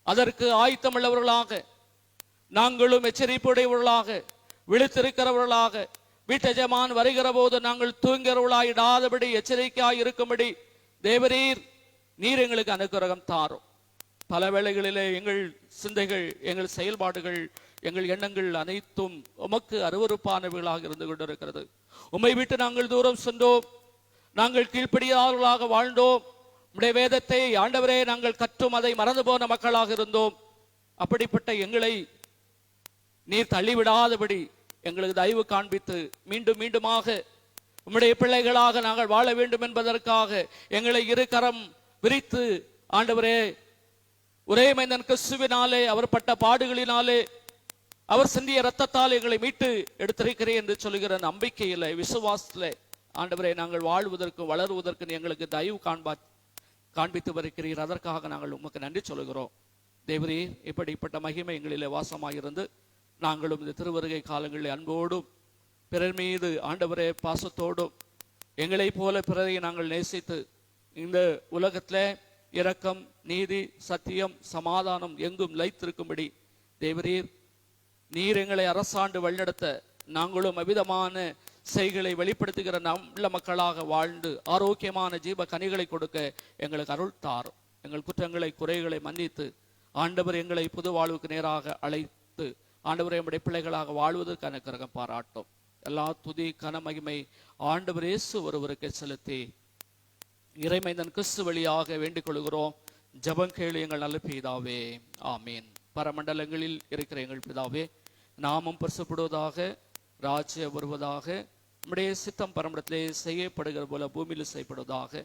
அதற்கு ஆயத்தமுள்ளவர்களாக, நாங்களும் எச்சரிப்புடையவர்களாக, விழித்திருக்கிறவர்களாக, வீட்டஜமான் வருகிற போது நாங்கள் தூங்கிறவர்களாயிடாதபடி எச்சரிக்கையாய் இருக்கும்படி தேவரீர் நீர் எங்களுக்கு அனுக்கிரகம் தாரும். பல வேளைகளிலே எங்கள் சிந்தைகள், எங்கள் செயல்பாடுகள், எங்கள் எண்ணங்கள் அனைத்தும் உமக்கு அருவருப்பானவைகளாக இருந்து கொண்டிருக்கிறது. உம்மை விட்டு நாங்கள் தூரம் சென்றோம், நாங்கள் கீழ்ப்படியாதவர்களாக வாழ்ந்தோம், உம்முடைய வேதத்தை ஆண்டவரே நாங்கள் கற்றும் அதை மறந்து போன மக்களாக இருந்தோம். அப்படிப்பட்ட எங்களை நீர் தள்ளிவிடாதபடி எங்களுக்கு தயவு காண்பித்து மீண்டும் மீண்டுமாக உம்முடைய பிள்ளைகளாக நாங்கள் வாழ வேண்டும் என்பதற்காக எங்களை இரு கரம் விரித்து ஆண்டவரே ஒரே மைந்தன் கிறிஸ்துவினாலே அவர் பட்ட பாடுகளினாலே அவர் சிந்திய இரத்தத்தால் எங்களை மீட்டு எடுத்திருக்கிறேன் என்று சொல்லுகிற நம்பிக்கையில விசுவாசத்துல ஆண்டவரே நாங்கள் வாழ்வதற்கு வளருவதற்கு எங்களுக்கு தயவு காண்பித்து வருகிறீர். அதற்காக நாங்கள் உமக்கு நன்றி சொல்லுகிறோம். தேவரே, இப்படிப்பட்ட மகிமை எங்களிலே வாசமாயிருந்து நாங்களும் இந்த திருவருகை காலங்களில் அன்போடும் பிறர் மீது ஆண்டவரே பாசத்தோடும் எங்களை போல பிறரை நாங்கள் நேசித்து இந்த உலகத்திலே இரக்கம், நீதி, சத்தியம், சமாதானம் எங்கும் லைத்திருக்கும்படி தேவரீர் நீர் எங்களை அரசாண்டு வழிநடத்த நாங்களும் அவிதமான செய்களை வெளிப்படுத்துகிற நல்ல மக்களாக வாழ்ந்து ஆரோக்கியமான ஜீவ கனிகளை கொடுக்க எங்களுக்கு அருள் தாரும். எங்கள் குற்றங்களை, குறைகளை மன்னித்து ஆண்டவர் எங்களை புது வாழ்வுக்கு நேராக அழைத்து ஆண்டவர் நம்முடைய பிள்ளைகளாக வாழ்வதற்கு அனுக்கிரகம் பாராட்டும். எல்லா துதி கன மகிமை ஆண்டவர் இயேசு ஒருவருக்கு செலுத்தி இறைமைந்தன் கிறிஸ்து வழியாக வேண்டிக் கொள்கிறோம். ஜெபம் கேளு எங்கள் நல்ல பிதாவே, ஆமீன். பரமண்டலங்களில் இருக்கிற எங்கள் பிதாவே, நாமும் பரிசுப்படுவதாக, ராஜ்யம் வருவதாக, நம்முடைய சித்தம் பரமண்டத்திலே செய்யப்படுகிற போல பூமியில் செய்யப்படுவதாக.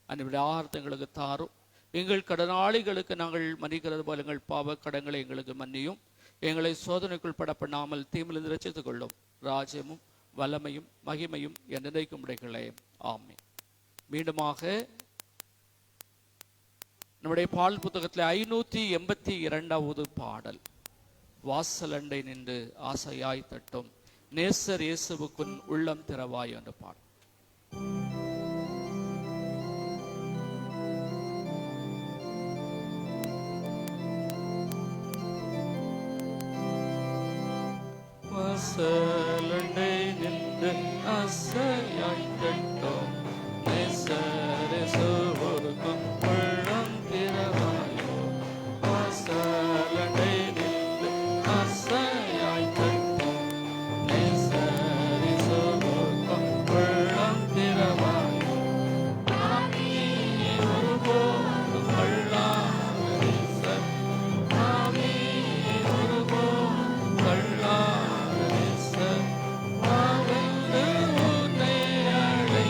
அன்றைய ஆகாரத்தை எங்களுக்கு தாரும். எங்கள் கடனாளிகளுக்கு நாங்கள் மன்னிக்கிறது போல எங்கள் பாவ கடங்களை எங்களுக்கு மன்னியும். எங்களை சோதனைக்குள் பட பண்ணாமல் தீமிலிருந்து ரட்சித்துக் கொள்ளும். ராஜ்யமும் வல்லமையும் மகிமையும் என் நினைக்கும் உடைகளே, ஆமீன். மீண்டுமாக நம்முடைய பால் புத்தகத்தில் 582வது பாடல், வாசலண்டை நின்று ஆசையாய் தட்டும் நேசர் இயேசுவுக்குன் உள்ளம் திறவாய் என்ற பாடல். வாசலண்டை நின்று ஆசையாய் தட்டும் நேசர் இயேசுவுக்குன் உள்ளம் திறவாயோ. வாசலண்டை நின்று ஆசையாய் தட்டும் நேசர் இயேசுவுக்குன் உள்ளம் திறவாயோ. ஒருபோதும் கொள்ளாத நேசர், ஒருபோதும் கொள்ளாத நேசர், வாழ்ந்து உன்னை அழைத்தார்.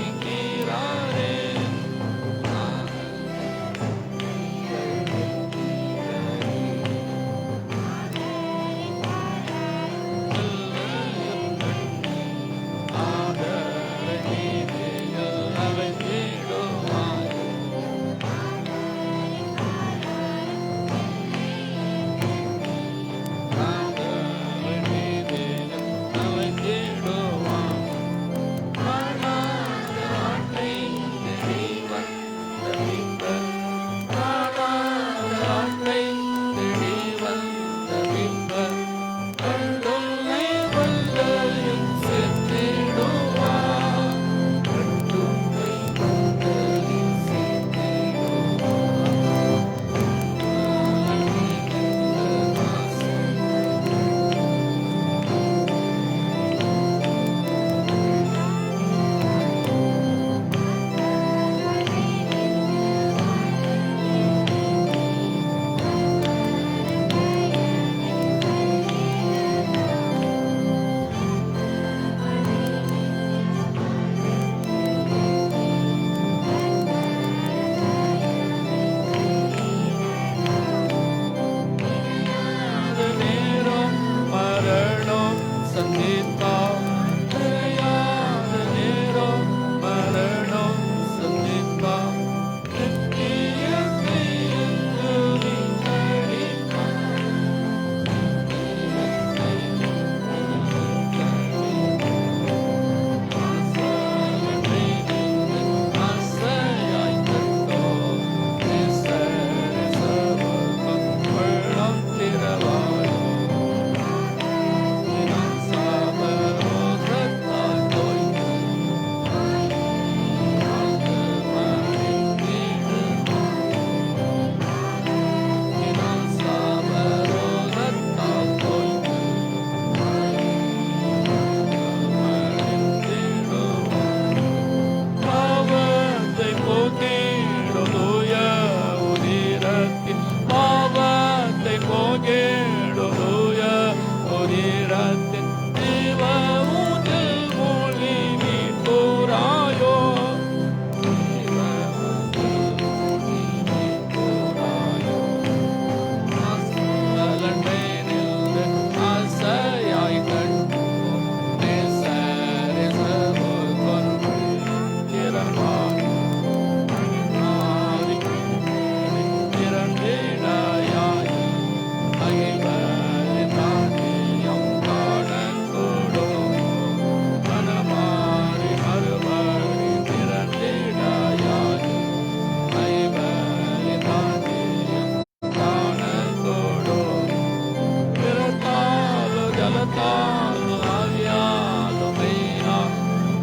நிறத்தாலும் ஆவியாலும் மெய்யா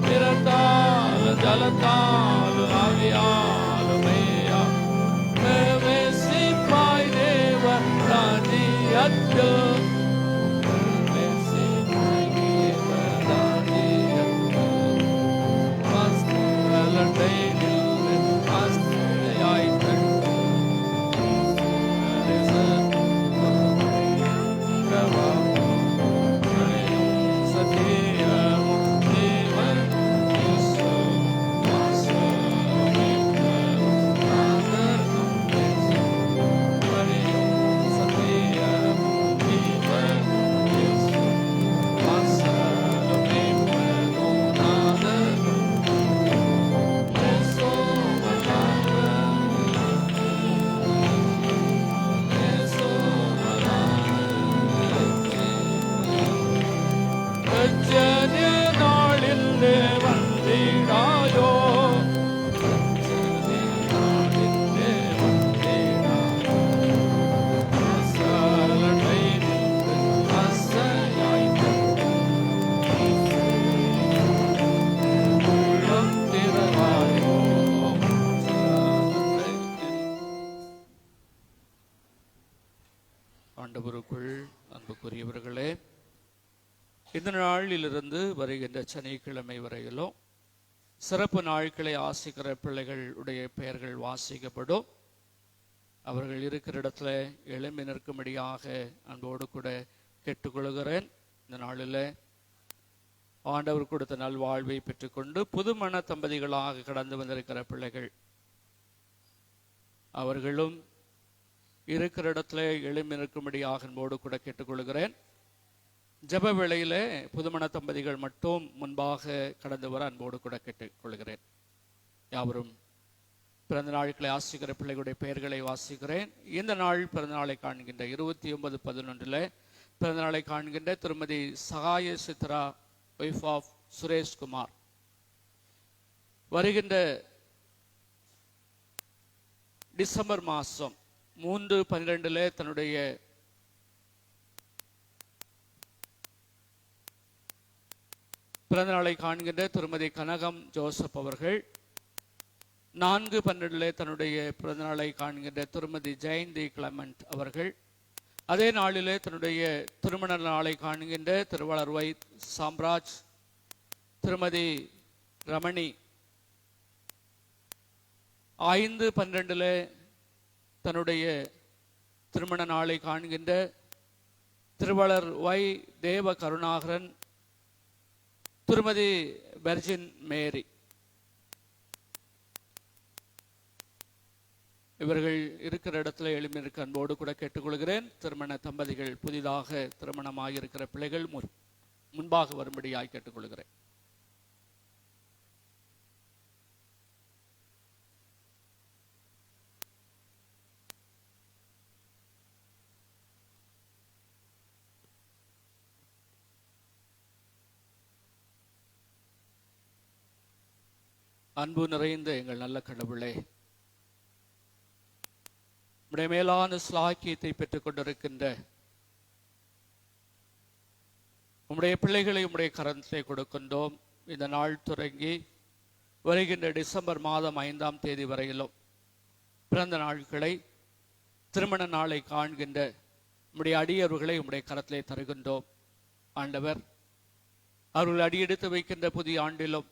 நிறத்தாலும் ஜலத்தாலும் ஆவியாலும் மெய்யா பிரவேசிப்பாய் தேவ ராஜ்யத்தில் பிரவேசிப்பாய் தேவ ராஜ்யத்தில் மஸ்தலட்டை நின்று மஸ்தையாய் ஆண்டவருக்குள் அன்புக்குரியவர்களே, இந்த நாளிலிருந்து வருகின்ற சனிக்கிழமை வரையிலும் சிறப்பு நாட்களை ஆசிக்கிற பிள்ளைகளுடைய பெயர்கள் வாசிக்கப்படும். அவர்கள் இருக்கிற இடத்துல எழும்பி நிற்கும்படியாக அன்போடு கூட கேட்டுக்கொள்கிறேன். இந்த நாளில் ஆண்டவர் கொடுத்த நல்வாழ்வை பெற்றுக்கொண்டு புதுமண தம்பதிகளாக கடந்து வந்திருக்கிற பிள்ளைகள் அவர்களும் இருக்கிற இடத்துல எழும்பி நிற்கும்படியாக அன்போடு கூட கேட்டுக்கொள்கிறேன். ஜெப வேளையில புதுமண தம்பதிகள் மட்டும் முன்பாக கடந்து வர அன்போடு கூட கேட்டுக்கொள்கிறேன். யாவரும் பிறந்த நாட்களை ஆசிக்கிற பிள்ளைகளுடைய பெயர்களை வாசிக்கிறேன். இந்த நாள் பிறந்த நாளை காண்கின்ற 29/11 பிறந்த நாளை காண்கின்ற திருமதி சகாய சித்ரா, ஒய்ஃப் ஆஃப் சுரேஷ்குமார். வருகின்ற டிசம்பர் மாதம் 3/12 தன்னுடைய பிறந்த நாளை காண்கின்ற திருமதி கனகம் ஜோசப் அவர்கள், 4/12 தன்னுடைய பிறந்த நாளை காண்கின்ற திருமதி ஜெயந்தி கிளமெண்ட் அவர்கள், அதே நாளிலே தன்னுடைய திருமண நாளை காண்கின்ற திருவாளர் வை சாம்ராஜ், திருமதி ரமணி, 5/12 தன்னுடைய திருமண நாளை காண்கின்ற திருவாளர் வை தேவ கருணாகரன், திருமதி வெர்ஜின் மேரி. இவர்கள் இருக்கிற இடத்துல எழும்பி இருக்க அன்போடு கூட கேட்டுக்கொள்கிறேன். திருமண தம்பதிகள், புதிதாக திருமணமாகியிருக்கிற பிள்ளைகள் முன்பாக வரும்படியாய் கேட்டுக்கொள்கிறேன். அன்பு நிறைந்த எங்கள் நல்ல கடவுளே, உம்முடைய மேலான ஸ்லாக்கியத்தை பெற்றுக் கொண்டிருக்கின்ற உம்முடைய பிள்ளைகளை உம்முடைய கரத்திலே கொடுக்கின்றோம். இந்த நாள் தொடங்கி வருகின்ற டிசம்பர் மாதம் 5ஆம் தேதி வரையிலும் பிறந்த நாட்களை, திருமண நாளை காண்கின்ற உம்முடைய அடியவர்களை உம்முடைய கரத்திலே தருகின்றோம். ஆண்டவர், அவர்கள் அடியெடுத்து வைக்கின்ற புதிய ஆண்டிலும்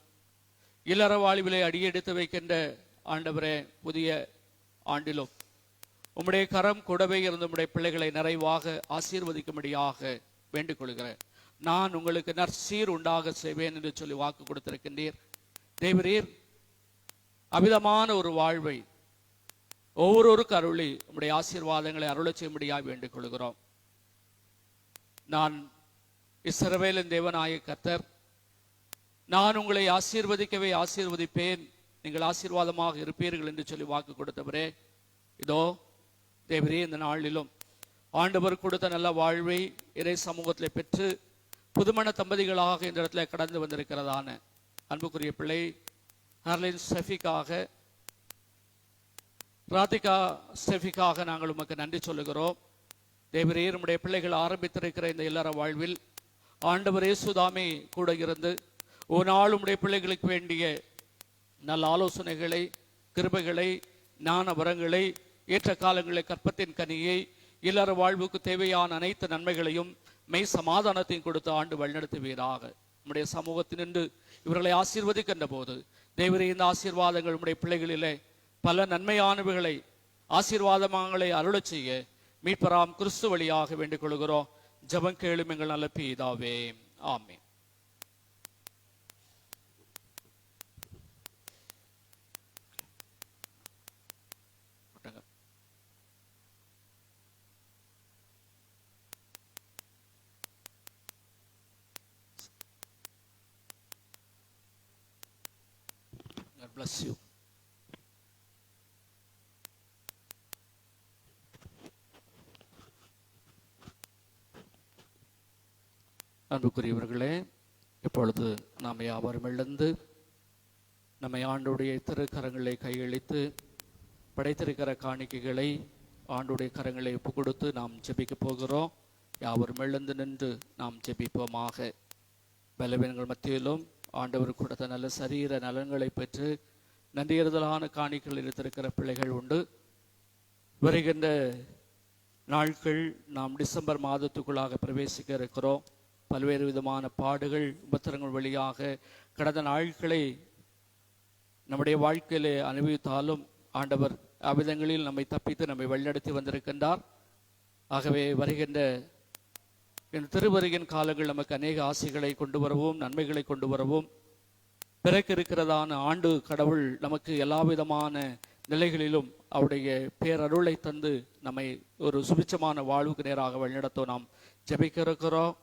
இல்லற வாழ்விலே அடியெடுத்து வைக்கின்ற ஆண்டவரே புதிய ஆண்டிலும் உம்முடைய கரம் கூடவே இருந்து உம்முடைய பிள்ளைகளை நிறைவாக ஆசீர்வதிக்கும்படியாக வேண்டிக் கொள்கிறேன். நான் உங்களுக்கு நற்சீர் உண்டாக செய்வேன் என்று சொல்லி வாக்கு கொடுத்திருக்கின்றீர். தேவரீர் அமிதமான ஒரு வாழ்வை ஒவ்வொருவருக்கு அருளி உம்முடைய ஆசீர்வாதங்களை அருளச் செய்யும்படியாக வேண்டிக் கொள்கிறோம். நான் இஸ்ரவேலின் தேவனாய கர்த்தர், நான் உங்களை ஆசீர்வதிக்கவே ஆசீர்வதிப்பேன், நீங்கள் ஆசீர்வாதமாக இருப்பீர்கள் என்று சொல்லி வாக்கு கொடுத்தவரே, இதோ தேவரே இந்த நாளிலும் ஆண்டவர் கொடுத்த நல்ல வாழ்வை இறை சமூகத்தில் பெற்று புதுமண தம்பதிகளாக இந்த இடத்துல கடந்து வந்திருக்கிறதான அன்புக்குரிய பிள்ளை ஹர்லின் ஸ்டெஃபிக்காக, ராதிகா ஸ்டெஃபிக்காக நாங்கள் உமக்கு நன்றி சொல்லுகிறோம். தேவரே, நம்முடைய பிள்ளைகள் ஆரம்பித்திருக்கிற இந்த இல்லற வாழ்வில் ஆண்டவர் இயேசுதாமே கூட இருந்து ஒரு நாள் உம்முடைய பிள்ளைகளுக்கு வேண்டிய நல்ல ஆலோசனைகளை, கிருபைகளை, ஞான வரங்களை, ஏற்ற காலங்களை, கற்பத்தின் கனியை, இல்லற வாழ்வுக்கு தேவையான அனைத்து நன்மைகளையும் மெய் சமாதானத்தையும் கொடுத்து ஆண்டு வழிநடத்துவீராக. நம்முடைய சமூகத்தினின்று இவர்களை ஆசீர்வதிக்கின்ற போது தேவரே, இந்த ஆசீர்வாதங்கள் நம்முடைய பிள்ளைகளிலே பல நன்மையானவைகளை, ஆசீர்வாதங்களை அருளச் செய்ய மீட்பராம் கிறிஸ்து வழியாக வேண்டிக் கொள்கிறோம். ஜெபம் கேளும் எங்கள் நல்ல பிதாவே, ஆமென். God bless you. அன்புக்குரியவர்களே, இப்பொழுது நாம் யாவரும் எழுந்து நம்மை ஆண்டுடைய திருக்கரங்களை கையளித்து படைத்திருக்கிற காணிக்கைகளை ஆண்டுடைய கரங்களை ஒப்பு கொடுத்து நாம் ஜெபிக்க போகிறோம். யாவரும் எழுந்து நின்று நாம் ஜெபிப்போமாக. பலவீனங்கள் மத்தியிலும் ஆண்டவர் கொடுத்த நல்ல சரீர நலன்களை பெற்று நன்றியறுதலான காணிக்கைகள் எடுத்திருக்கிற பிள்ளைகள் உண்டு. வருகின்ற நாட்கள் நாம் டிசம்பர் மாதத்துக்குள்ளாக பிரவேசிக்க இருக்கிறோம். பல்வேறு விதமான பாடுகள், உபத்திரங்கள் வழியாக கடந்த நாட்களை நம்முடைய வாழ்க்கையிலே அனுபவித்தாலும் ஆண்டவர் அவ்விதங்களில் நம்மை தப்பித்து நம்மை வழிநடத்தி வந்திருக்கின்றார். ஆகவே வருகின்ற இந்த திருவருகின் காலங்கள் நமக்கு அநேக ஆசைகளை கொண்டு வரவும், நன்மைகளை கொண்டு வரவும், பிறகு இருக்கிறதான ஆண்டு கடவுள் நமக்கு எல்லா விதமான நிலைகளிலும் அவருடைய பேரருளை தந்து நம்மை ஒரு சுபிச்சமான வாழ்வுக்கு நேராக வழிநடத்த நாம் ஜெபிக்க இருக்கிறோம்.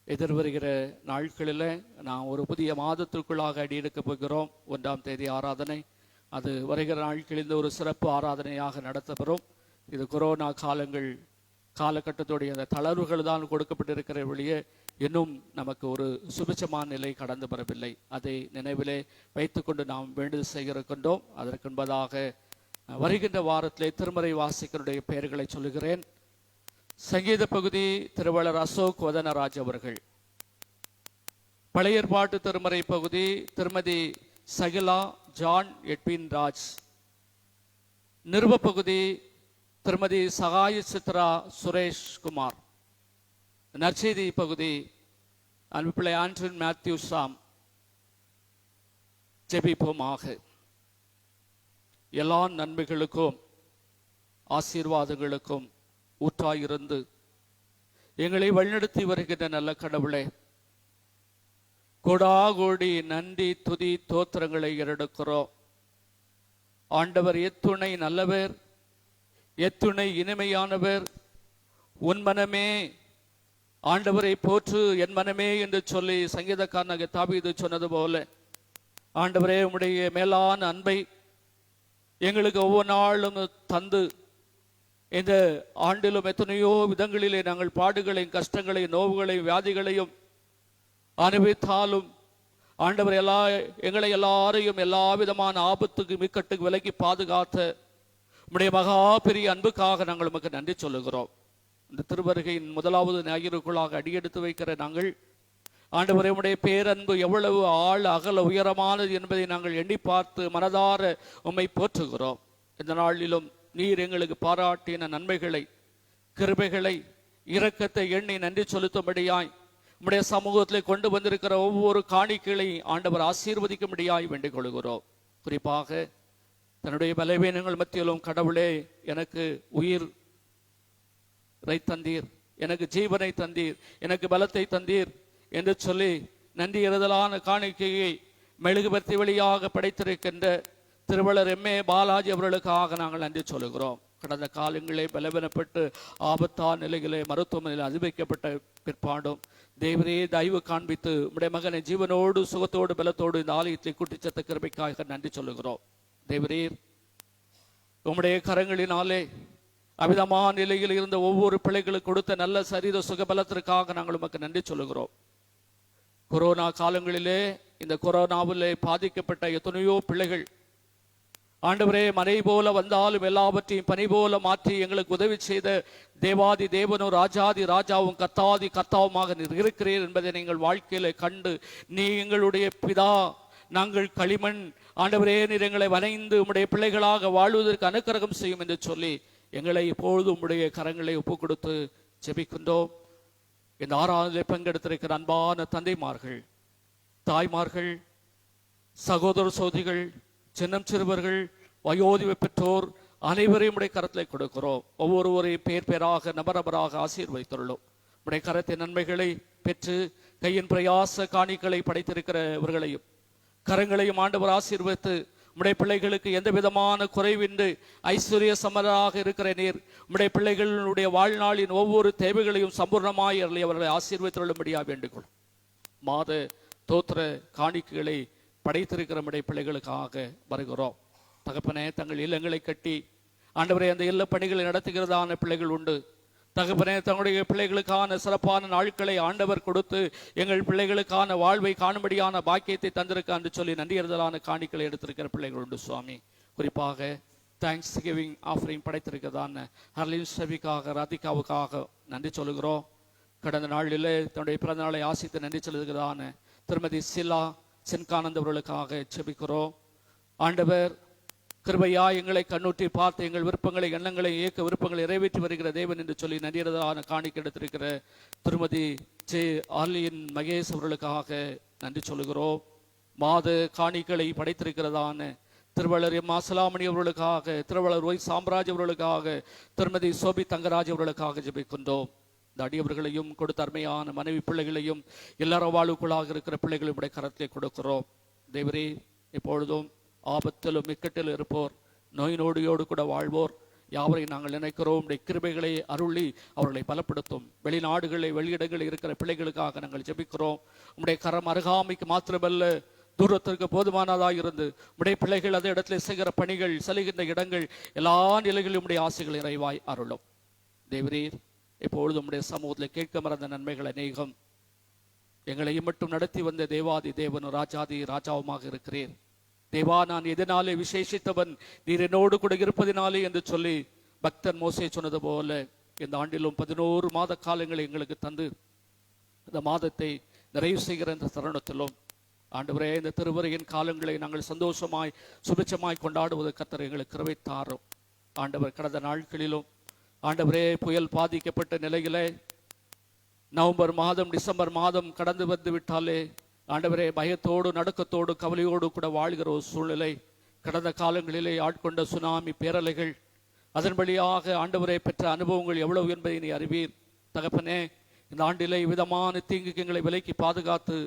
எதிர்வருகிற நாட்களில் நாம் ஒரு புதிய மாதத்திற்குள்ளாக அடியெடுக்க போகிறோம். 1ஆம் தேதி ஆராதனை, அது வருகிற நாட்களில் ஒரு சிறப்பு ஆராதனையாக நடத்தப்பெறும். இது கொரோனா காலகட்டத்துடைய அந்த தளர்வுகள் தான் கொடுக்கப்பட்டிருக்கிற வழியே இன்னும் நமக்கு ஒரு சுபிச்சமான நிலை கடந்து வரவில்லை. அதை நினைவிலே வைத்துக்கொண்டு நாம் வேண்டுதல் செய்கின்றோம். அதற்கு என்பதாக வருகின்ற வாரத்திலே திருமறை வாசிக்கருடைய பெயர்களை சொல்லுகிறேன். சங்கீத பகுதி திருவள்ளுவர் அசோக் வதனராஜ் அவர்கள். பழைய ஏற்பாட்டு திருமறை பகுதி திருமதி சகிலா ஜான் எட்வின் ராஜ். நிருப பகுதி திருமதி சகாய சித்ரா சுரேஷ் குமார். நற்செய்தி பகுதி அன்புப்பிள்ளை ஆண்டன் மேத்யூ சாம். ஜெபிப்போமாக. எல்லா நன்மைகளுக்கும் ஆசீர்வாதங்களுக்கும் ஊற்றாயிருந்து எங்களை வழிநடத்தி வருகின்ற நல்ல கடவுளே, கொடாகோடி நன்றி துதி தோத்திரங்களை எடுக்கிறோம். ஆண்டவர் எத்துணை நல்லவர், எத்துணை இனிமையானவர். உன் மனமே ஆண்டவரை போற்று, என் மனமே என்று சொல்லி சங்கீதக்காரனாக தாவீது சொன்னது போல, ஆண்டவரே உம்முடைய மேலான அன்பை எங்களுக்கு ஒவ்வொரு நாளும் தந்து இந்த ஆண்டிலும் எத்தனையோ விதங்களிலே நாங்கள் பாடுகளையும் கஷ்டங்களையும் நோவுகளையும் வியாதிகளையும் அனுபவித்தாலும் ஆண்டவர் எங்களை எல்லாரையும் எல்லா விதமான ஆபத்துக்கு மிக்கட்டுக்கு விலக்கி பாதுகாத்த உம்முடைய மகா பெரிய அன்புக்காக நாங்கள் உமக்கு நன்றி சொல்லுகிறோம். இந்த திருவருகையின் முதலாவது ஞாயிறுக்குள்ளாக அடியெடுத்து வைக்கிற நாங்கள் ஆண்டவரே உம்முடைய பேரன்பு எவ்வளவு ஆழ அகல உயரமானது என்பதை நாங்கள் எண்ணி பார்த்து மனதார உம்மை போற்றுகிறோம். இந்த நாளிலும் நீர் எங்களுக்கு பாராட்டின நன்மைகளை, கிருபைகளை, இரக்கத்தை எண்ணி நன்றி செலுத்தும்படியாய் உம்முடைய சமூகத்தில் கொண்டு வந்திருக்கிற ஒவ்வொரு காணிக்கைகளை ஆண்டவர் ஆசீர்வதிக்கும்படியாய் வேண்டிக் கொள்கிறோம். குறிப்பாக தன்னுடைய பலவீனங்கள் மத்தியிலும் கடவுளே எனக்கு உயிரை தந்தீர், எனக்கு ஜீவனை தந்தீர், எனக்கு பலத்தை தந்தீர் என்று சொல்லி நன்றி எறுதலான காணிக்கையை மெழுகுபர்த்தி வழியாக படைத்திருக்கின்ற திருவள்ளுவர் எம்ஏ பாலாஜி அவர்களுக்காக நாங்கள் நன்றி சொல்லுகிறோம். கடந்த காலங்களே பலவீனப்பட்டு ஆபத்தான நிலையிலே மருத்துவமனையில் அதிவைக்கப்பட்ட பிற்பாடும் தேவரே தயவு காண்பித்து உம்முடைய மகனை ஜீவனோடு சுகத்தோடு பலத்தோடு இந்த ஆலயத்தை கூட்டிச்சத்த கிருபைக்காக நன்றி சொல்லுகிறோம். தேவரீர் உம்முடைய கரங்களினாலே அவிதமான நிலையில் இருந்த ஒவ்வொரு பிள்ளைகளுக்கு கொடுத்த நல்ல சரீர சுகபலத்திற்காக நாங்கள் உமக்கு நன்றி சொல்லுகிறோம். கொரோனா காலங்களிலே இந்த கொரோனாவிலே பாதிக்கப்பட்ட எத்தனையோ பிள்ளைகள் ஆண்டவரே, மனை போல வந்தாலும் எல்லாவற்றையும் பனி போல மாற்றி எங்களுக்கு உதவி செய்த தேவாதி தேவனும் ராஜாதி ராஜாவும் கர்த்தாதி கர்த்தாவுமாக நீர் இருக்கிறீர் என்பதை நீங்கள் வாழ்க்கையில கண்டு, நீ எங்களுடைய பிதா, நாங்கள் களிமண், ஆண்டவரே நீர் எங்களை வனைந்து உம்முடைய பிள்ளைகளாக வாழ்வதற்கு அனுக்கிரகம் செய்யும் என்று சொல்லி எங்களை இப்பொழுது உம்முடைய கரங்களை ஒப்புக் கொடுத்து ஜெபிக்கின்றோம். இந்த ஆராதனையிலே பங்கெடுத்திருக்கிற அன்பான தந்தைமார்கள், தாய்மார்கள், சகோதர சகோதரிகள், சின்னம் சிறுவர்கள், வயோதிப பெற்றோர் அனைவரையும் உடைய கரத்திலே கொடுக்கிறோம். ஒவ்வொருவரையும் பேர் பேராக நபர் நபராக ஆசீர்வதித்துள்ளோம். உடைய கரத்தின் நன்மைகளை பெற்று கையின் பிரயாச காணிகளை படைத்திருக்கிறவர்களையும் கரங்களையும் ஆண்டவர் ஆசீர்வதித்து உம்முடைய பிள்ளைகளுக்கு எந்த விதமான குறைவின்றி ஐஸ்வர்ய சமராக இருக்கிற நீர் உம்முடைய பிள்ளைகளுடைய வாழ்நாளின் ஒவ்வொரு தேவைகளையும் சம்பூர்ணமாய் அவர்களை ஆசீர்வதித்துள்ளபடியாக வேண்டுகொள்ளும். மாத தோத்திர காணிக்கைகளை படைத்திருக்கிற உம்முடைய பிள்ளைகளுக்காக வருகிறோம். தகப்பனே, தங்கள் இல்லங்களை கட்டி ஆண்டவரே அந்த இல்ல பணிகளை நடத்துகிறதான பிள்ளைகள் உண்டு. தகப்பனே, தங்களுடைய பிள்ளைகளுக்கான சிறப்பான நாட்களை ஆண்டவர் கொடுத்து எங்கள் பிள்ளைகளுக்கான வாழ்வை காணும்படியான பாக்கியத்தை தந்திருக்க என்று சொல்லி நன்றியறுதலான காணிக்கைகளை எடுத்திருக்கிற பிள்ளைகள் உண்டு சுவாமி. குறிப்பாக தேங்க்ஸ் கிவிங் ஆஃபரிங் படைத்திருக்கிறதான ஹர்லின் சபிக்காக, ராதிகாவுக்காக நன்றி சொல்லுகிறோம். கடந்த நாளிலே தன்னுடைய பிறந்த நாளை ஆசித்து நன்றி சொல்லுகிறதான திருமதி சிலா சென்கானந்த் அவர்களுக்காக ஜெபிக்கிறோம். ஆண்டவர் கிருபையா எங்களை கண்ணூற்றி பார்த்து எங்கள் விருப்பங்களை, எண்ணங்களை, இயக்க விருப்பங்களை நிறைவேற்றி வருகிற தேவன் என்று சொல்லி நன்றியதான காணிக்கை எடுத்திருக்கிற திருமதி ஜே ஆர்லியின் மகேஷ் அவர்களுக்காக நன்றி சொல்லுகிறோம். மாத காணிக்கைகளை படைத்திருக்கிறதான திருவள்ளர் எம் மாசலாமணி அவர்களுக்காக, திருவள்ளர் ஒய் சாம்ராஜ் அவர்களுக்காக, திருமதி சோபி தங்கராஜ் அவர்களுக்காக ஜெபிக்கின்றோம். இந்த அடியவர்களையும் கொடுத்த அருமையான மனைவி பிள்ளைகளையும் எல்லாரும் வாழ்வுக்குள்ளாக இருக்கிற பிள்ளைகளும் உடைய கரத்திலே கொடுக்கிறோம். தேவரே, இப்பொழுதும் ஆபத்திலும் இக்கட்டில் இருப்போர், நோய் நொடியோடு கூட வாழ்வோர் யாவரையும் நாங்கள் நினைக்கிறோம். உடைய கிருபைகளை அருளி அவர்களை பலப்படுத்தும். வெளிநாடுகளில், வெளியிடங்களில் இருக்கிற பிள்ளைகளுக்காக நாங்கள் ஜெபிக்கிறோம். உடைய கரம் அருகாமைக்கு மாத்திரமல்ல, தூரத்திற்கு போதுமானதாக இருந்து உடைய பிள்ளைகள் அதே இடத்துல செய்கிற பணிகள், செல்கின்ற இடங்கள் எல்லா நிலைகளிலும் உடைய ஆசைகள் நிறைவாய் அருளும். தேவரீர், இப்பொழுது உடைய சமூகத்தில் கேட்க மறந்த நன்மைகள் அநேகம். எங்களையும் மட்டும் நடத்தி வந்த தேவாதி தேவனும் ராஜாதி ராஜாவுமாக இருக்கிறீர். தேவா, நான் எதனாலே விசேஷித்தவன், நீர் என்னோடு கூட இருப்பதினாலே என்று சொல்லி பக்தன் மோசே சொன்னது போல இந்த ஆண்டிலும் 11 மாத காலங்களை எங்களுக்கு தந்து இந்த மாதத்தை நிறைவு செய்கிற இந்த தருணத்திலும் ஆண்டவரே, இந்த திருவரையின் காலங்களை நாங்கள் சந்தோஷமாய் சுபிட்சமாய் கொண்டாடுவது கர்த்தர் எங்களுக்கு கிருபை தாரும். ஆண்டவர், கடந்த நாட்களிலும் ஆண்டவரே புயல் பாதிக்கப்பட்ட நிலையிலே நவம்பர் மாதம், டிசம்பர் மாதம் கடந்து வந்து விட்டாலே ஆண்டவரே, பயத்தோடு, நடுக்கத்தோடு, கவலையோடு கூட வாழ்கிற ஒரு சூழ்நிலை. கடந்த காலங்களிலே ஆட்கொண்ட சுனாமி பேரலைகள், அதன் வழியாக ஆண்டவரை பெற்ற அனுபவங்கள் எவ்வளவு என்பதை நீ அறிவீர். தகப்பனே, இந்த ஆண்டிலே விதமான தீங்குக்கு எங்களை விலைக்கு பாதுகாத்து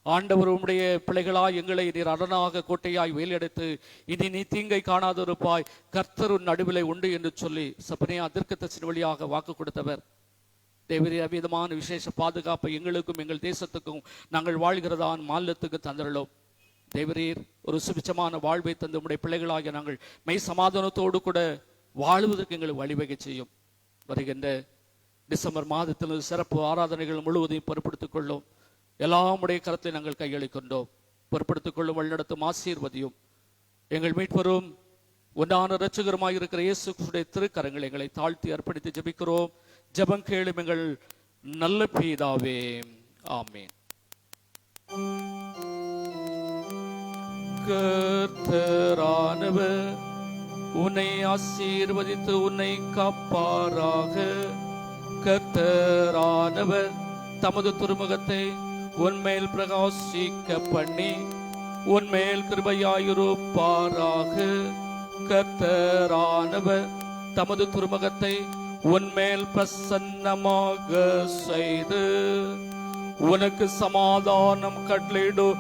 ஆண்டவர் உம்முடைய பிள்ளைகளாய் எங்களை நீர் அரணாக கோட்டையாய் வேலையடைத்து இனி நீ தீங்கை காணாதிருப்பாய், கர்த்தர் உன் நடுவிலே உண்டு என்று சொல்லி சபனியா தீர்க்கதரிசி வழியாக வாக்கு கொடுத்தவர். தேவரே, அவ்விதமான விசேஷ பாதுகாப்பை எங்களுக்கும் எங்கள் தேசத்துக்கும் நாங்கள் வாழ்கிறதான் மாநிலத்துக்கு தந்திரலும். தேவரீர், ஒரு சுபிச்சமான வாழ்வை தந்து உம்முடைய பிள்ளைகளாகிய நாங்கள் மெய் சமாதானத்தோடு கூட வாழ்வதற்கு எங்களுக்கு வழிவகை செய்யும். வருகின்ற டிசம்பர் மாதத்தில் சிறப்பு ஆராதனைகள் முழுவதையும் பொறுப்படுத்திக் கொள்ளும். எல்லாம் உடைய கரத்தை நாங்கள் கையளிக்கின்றோம். பொறுப்படுத்திக் கொள்ளும், வழிநடத்தும், ஆசீர்வதியும். எங்கள் மீட்பரும் ஒன்றான இரட்சகருமாய் இருக்கிற இயேசு கிறிஸ்துவின் திருக்கரங்களை எங்களை தாழ்த்தி அர்ப்பணித்து ஜெபிக்கிறோம். ஜெபம் கேளும் எங்கள் நல்ல பிதாவே, ஆமென். கர்த்தரானவர் உன்னை ஆசீர்வதித்து உன்னை காப்பாராக. கர்த்தரானவர் தமது திருமுகத்தை உன்மேல் பிரகாசிக்க பண்ணி உன்மேல் கிருபையாயிருப்பாராக. கர்த்தரானவர் தமது திருமுகத்தை உன்மேல் பிரசன்னமாக செய்து உனக்கு சமாதானம் கட்டளையிடுவாராக.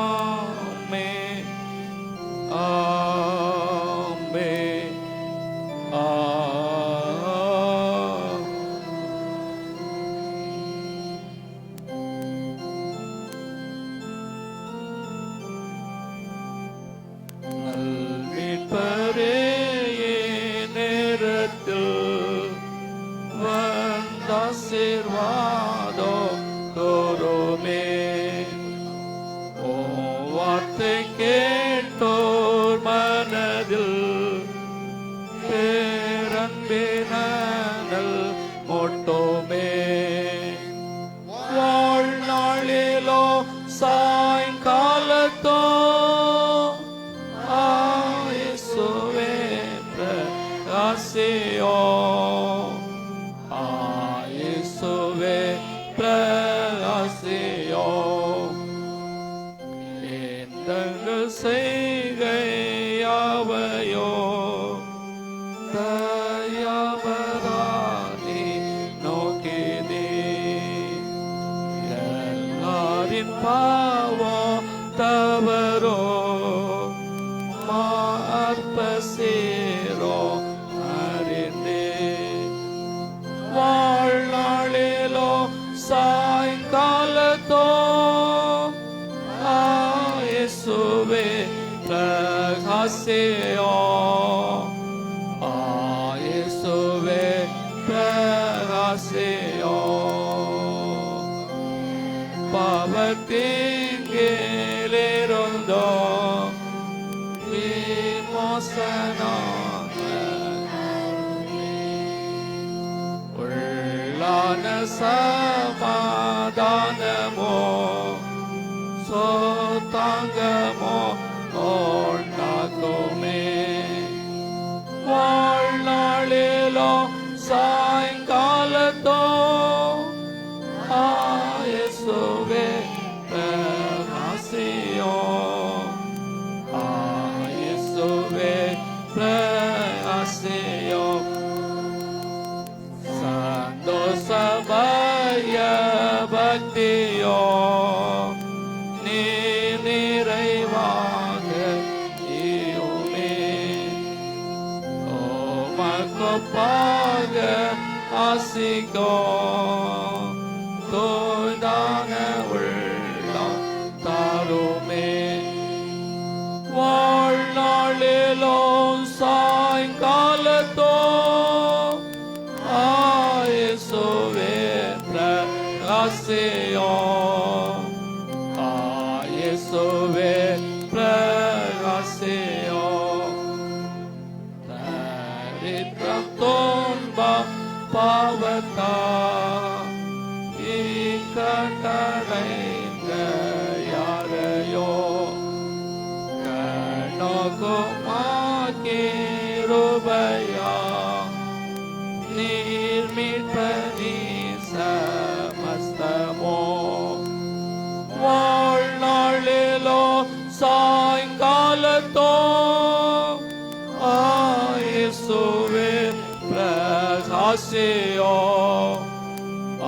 ஆமென், ஆமென், அன்பினல் மோட்டோமே வாழ்நாளிலோ சாயங்காலத்தோ ஆயேசுவே பிரகாசியோ ஆயேசுவே பிரகாசியோ எந்தங்கள் செய்கையாவையோ தயாபராணி நோக்கினே எல்லாரின் பாவம் தவறோ மார்பசேரோ அறிந்தே வாழ்நாளிலோ சாயங்காலத்தோ ஆயேசுவே பிரகாசியோ ஆயேசுவே பிரகாசியோ பாவத்தீங்கிலிருந்தோ விமோசனாக உள்ளான சமாதானமோ சோதாங்கமோ உண்டாக்குமே வாழ்நாளிலோ சாயங்காலத்தோ ஆயேசுவே பிரகாசியோ ஆயேசுவே பிரகாசியோ சந்தோஷமய பக்தியோ நீ நிறைவாக இயுமே ஓமக்கொப்பாக ஆசிக்கோ தோதான உள்ளம் தாருமே வாழ்நாளிலோ சாயங்காலத்தோ ஆயேசுவே பிரகாசியோ ஆயேசுவே பிரகாசியோ தரித்திரம் துன்பம் பாவத்தா இக்கட்டளைந்த யாரையோ கணக்குமாக்கிருபையா நீர் மீட்பனி சமஸ்தமோ வாழ்நாளிலோ சாயங்காலத்தோ ஆயேசுவே பிரகாசியோ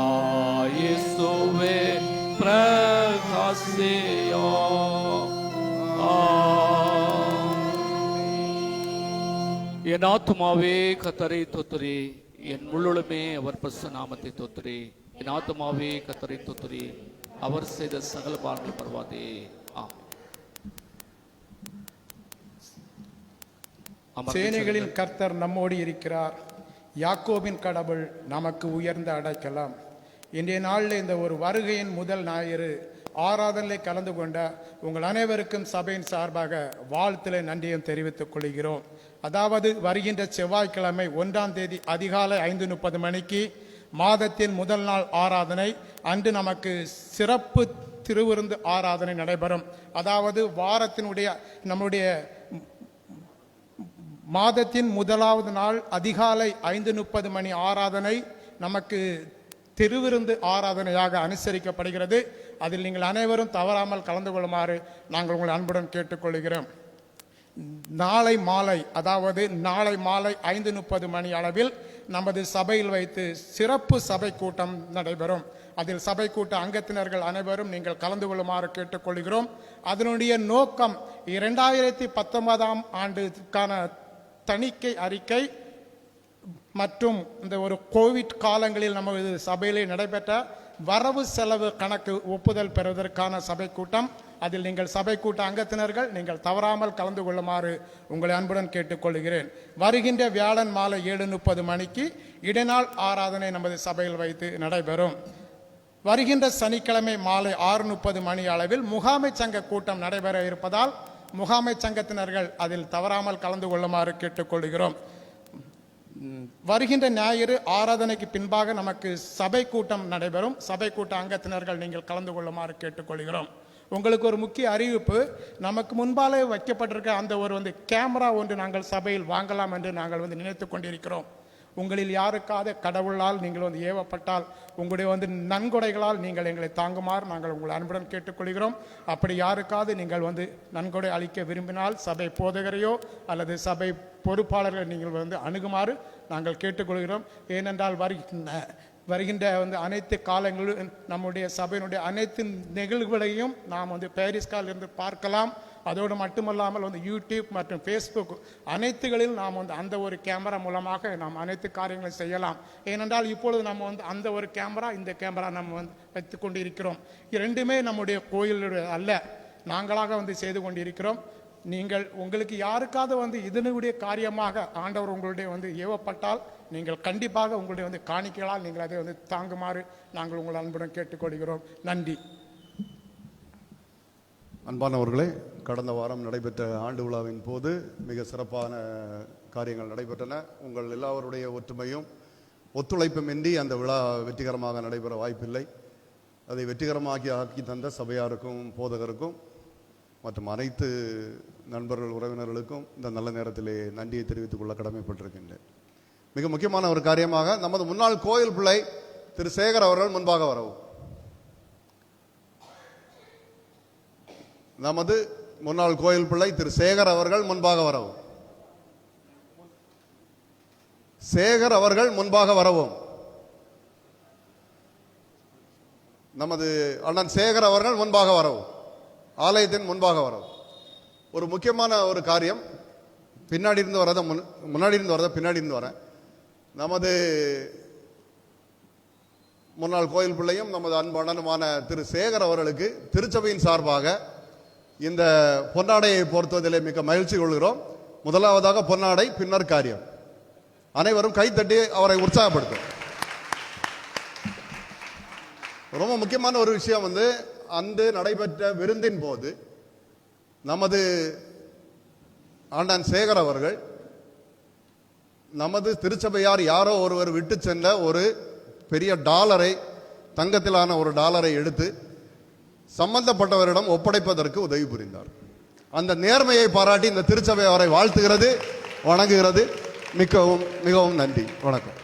ஆயேசுவே பிரகாசியோ என் ஆத்துமாவே கர்த்தரை தொத்துரி என் முழுமே அவர் பரிசுத்த நாமத்தை தொத்துரி என் ஆத்துமாவே கர்த்தரை தொத்துரி அவர் செய்த சகல பாவங்கள் பரவாதே சேனைகளின் கர்த்தர் நம்மோடு இருக்கிறார். யாக்கோபின் கடவுள் நமக்கு உயர்ந்த அடைக்கலாம். இன்றைய நாளில் இந்த ஒரு வருகையின் முதல் ஞாயிறு ஆராதனையில் கலந்து கொண்ட உங்கள் அனைவருக்கும் சபையின் சார்பாக வாழ்த்துல நன்றியும் தெரிவித்துக் கொள்கிறோம். அதாவது வருகின்ற செவ்வாய்க்கிழமை 1ஆம் தேதி அதிகாலை 5:30 மணிக்கு மாதத்தின் முதல் நாள் ஆராதனை அன்று நமக்கு சிறப்பு திருவிருந்து ஆராதனை நடைபெறும். அதாவது வாரத்தினுடைய நம்முடைய மாதத்தின் முதலாவது நாள் அதிகாலை 5:30 மணி ஆராதனை நமக்கு திருவிருந்து ஆராதனையாக அனுசரிக்கப்படுகிறது. அதில் நீங்கள் அனைவரும் தவறாமல் கலந்து கொள்ளுமாறு நாங்கள் உங்களை அன்புடன் கேட்டுக்கொள்கிறோம். நாளை மாலை 5:30 மணி அளவில் நமது சபையில் வைத்து சிறப்பு சபை கூட்டம் நடைபெறும். அதில் சபை கூட்ட அங்கத்தினர்கள் அனைவரும் நீங்கள் கலந்து கொள்ளுமாறு கேட்டுக்கொள்கிறோம். அதனுடைய நோக்கம் 2019ஆம் ஆண்டுக்கான தணிக்கை அறிக்கை மற்றும் இந்த ஒரு கோவிட் காலங்களில் நமது சபையிலே நடைபெற்ற வரவு செலவு கணக்கு ஒப்புதல் பெறுவதற்கான சபை கூட்டம். அதில் நீங்கள் சபை கூட்ட அங்கத்தினர்கள் நீங்கள் தவறாமல் கலந்து கொள்ளுமாறு உங்களை அன்புடன் கேட்டுக்கொள்கிறேன். வருகின்ற வியாழன் மாலை 7:30 மணிக்கு இடைநாள் ஆராதனை நமது சபையில் வைத்து நடைபெறும். வருகின்ற சனிக்கிழமை மாலை 6:30 மணி அளவில் முகாமை சங்க கூட்டம் நடைபெற இருப்பதால் முகாமை சங்கத்தினர்கள் அதில் தவறாமல் கலந்து கொள்ளுமாறு கேட்டுக்கொள்கிறோம். வருகின்ற ஞாயிறு ஆராதனைக்கு பின்பாக நமக்கு சபை கூட்டம் நடைபெறும். சபை கூட்ட அங்கத்தினர்கள் நீங்கள் கலந்து கொள்ளுமாறு கேட்டுக்கொள்கிறோம். உங்களுக்கு ஒரு முக்கிய அறிவிப்பு, நமக்கு முன்பாலே வைக்கப்பட்டிருக்க அந்த ஒரு கேமரா ஒன்று நாங்கள் சபையில் வாங்கலாம் என்று நாங்கள் நினைத்து கொண்டிருக்கிறோம். உங்களில் யாருக்காவது கடவுளால் நீங்கள் ஏவப்பட்டால் உங்களுடைய நன்கொடைகளால் நீங்கள் எங்களை தாங்குமாறு நாங்கள் உங்களை அன்புடன் கேட்டுக்கொள்கிறோம். அப்படி யாருக்காவது நீங்கள் நன்கொடை அளிக்க விரும்பினால் சபை போதகரையோ அல்லது சபை பொறுப்பாளர்களை நீங்கள் அணுகுமாறு நாங்கள் கேட்டுக்கொள்கிறோம். ஏனென்றால் வருகின்ற அனைத்து காலங்களிலும் நம்முடைய சபையினுடைய அனைத்து நிகழ்வுகளையும் நாம் பாரிஸ்காலிருந்து பார்க்கலாம். அதோடு மட்டுமல்லாமல் யூடியூப் மற்றும் ஃபேஸ்புக் அனைத்துகளில் நாம் அந்த ஒரு கேமரா மூலமாக நாம் அனைத்து காரியங்களை செய்யலாம். ஏனென்றால் இப்பொழுது நம்ம அந்த ஒரு கேமரா, இந்த கேமரா நம்ம வைத்து கொண்டு இருக்கிறோம். இரண்டுமே நம்முடைய கோயிலுடைய அல்ல, நாங்களாக செய்து கொண்டிருக்கிறோம். நீங்கள் உங்களுக்கு யாருக்காவது இதனுடைய காரியமாக ஆண்டவர் உங்களுடைய ஏவப்பட்டால் நீங்கள் கண்டிப்பாக உங்களுடைய காணிக்கைகளால் நீங்கள் அதை தாங்குமாறு நாங்கள் உங்கள் அன்புடன் கேட்டுக்கொள்கிறோம். நன்றி. அன்பானவர்களே, கடந்த வாரம் நடைபெற்ற ஆண்டு விழாவின் போது மிக சிறப்பான காரியங்கள் நடைபெற்றன. உங்கள் எல்லாருடைய ஒற்றுமையும் ஒத்துழைப்புமின்றி அந்த விழா வெற்றிகரமாக நடைபெற வாய்ப்பில்லை. அதை ஆக்கி தந்த சபையாருக்கும் போதகருக்கும் மற்றும் அனைத்து நண்பர்கள் உறவினர்களுக்கும் இந்த நல்ல நேரத்திலே நன்றியை தெரிவித்துக் கொள்ள கடமைப்பட்டிருக்கின்றேன். மிக முக்கியமான ஒரு காரியமாக நமது முன்னாள் கோயில் பிள்ளை திரு சேகர் அவர்கள் முன்பாக வரவும். நமது முன்னாள் கோயில் பிள்ளை திரு சேகர் அவர்கள் முன்பாக வரவும். சேகர் அவர்கள் முன்பாக வரவும். நமது அண்ணன் சேகர் அவர்கள் முன்பாக வரவும். ஆலயத்தின் முன்பாக வரவும். ஒரு முக்கியமான ஒரு காரியம், பின்னாடி இருந்து வரத முன்னாடி இருந்து வரத பின்னாடி இருந்து வரேன். நமது முன்னாள் கோயில் பிள்ளையும் நமது அன்பனனுமான திரு சேகர் அவர்களுக்கு திருச்சபையின் சார்பாக இந்த பொன்னாடையை பொறுத்துவதிலே மிக மகிழ்ச்சி கொள்கிறோம். முதலாவதாக பொன்னாடை, பின்னர் காரியம். அனைவரும் கைத்தட்டி அவரை உற்சாகப்படுத்தும். ரொம்ப முக்கியமான ஒரு விஷயம் அந்த நடைபெற்ற விருந்தின் போது நமது ஆண்டான் சேகர் அவர்கள் நமது திருச்சபையார் யாரோ ஒருவர் விட்டு சென்ற ஒரு பெரிய டாலரை, தங்கத்திலான ஒரு டாலரை எடுத்து சம்பந்தப்பட்டவரிடம் ஒப்படைப்பதற்கு உதவி புரிந்தார். அந்த நேர்மையை பாராட்டி இந்த திருச்சபை அவரை வாழ்த்துகிறது, வணங்குகிறது. மிகவும் மிகவும் நன்றி. வணக்கம்.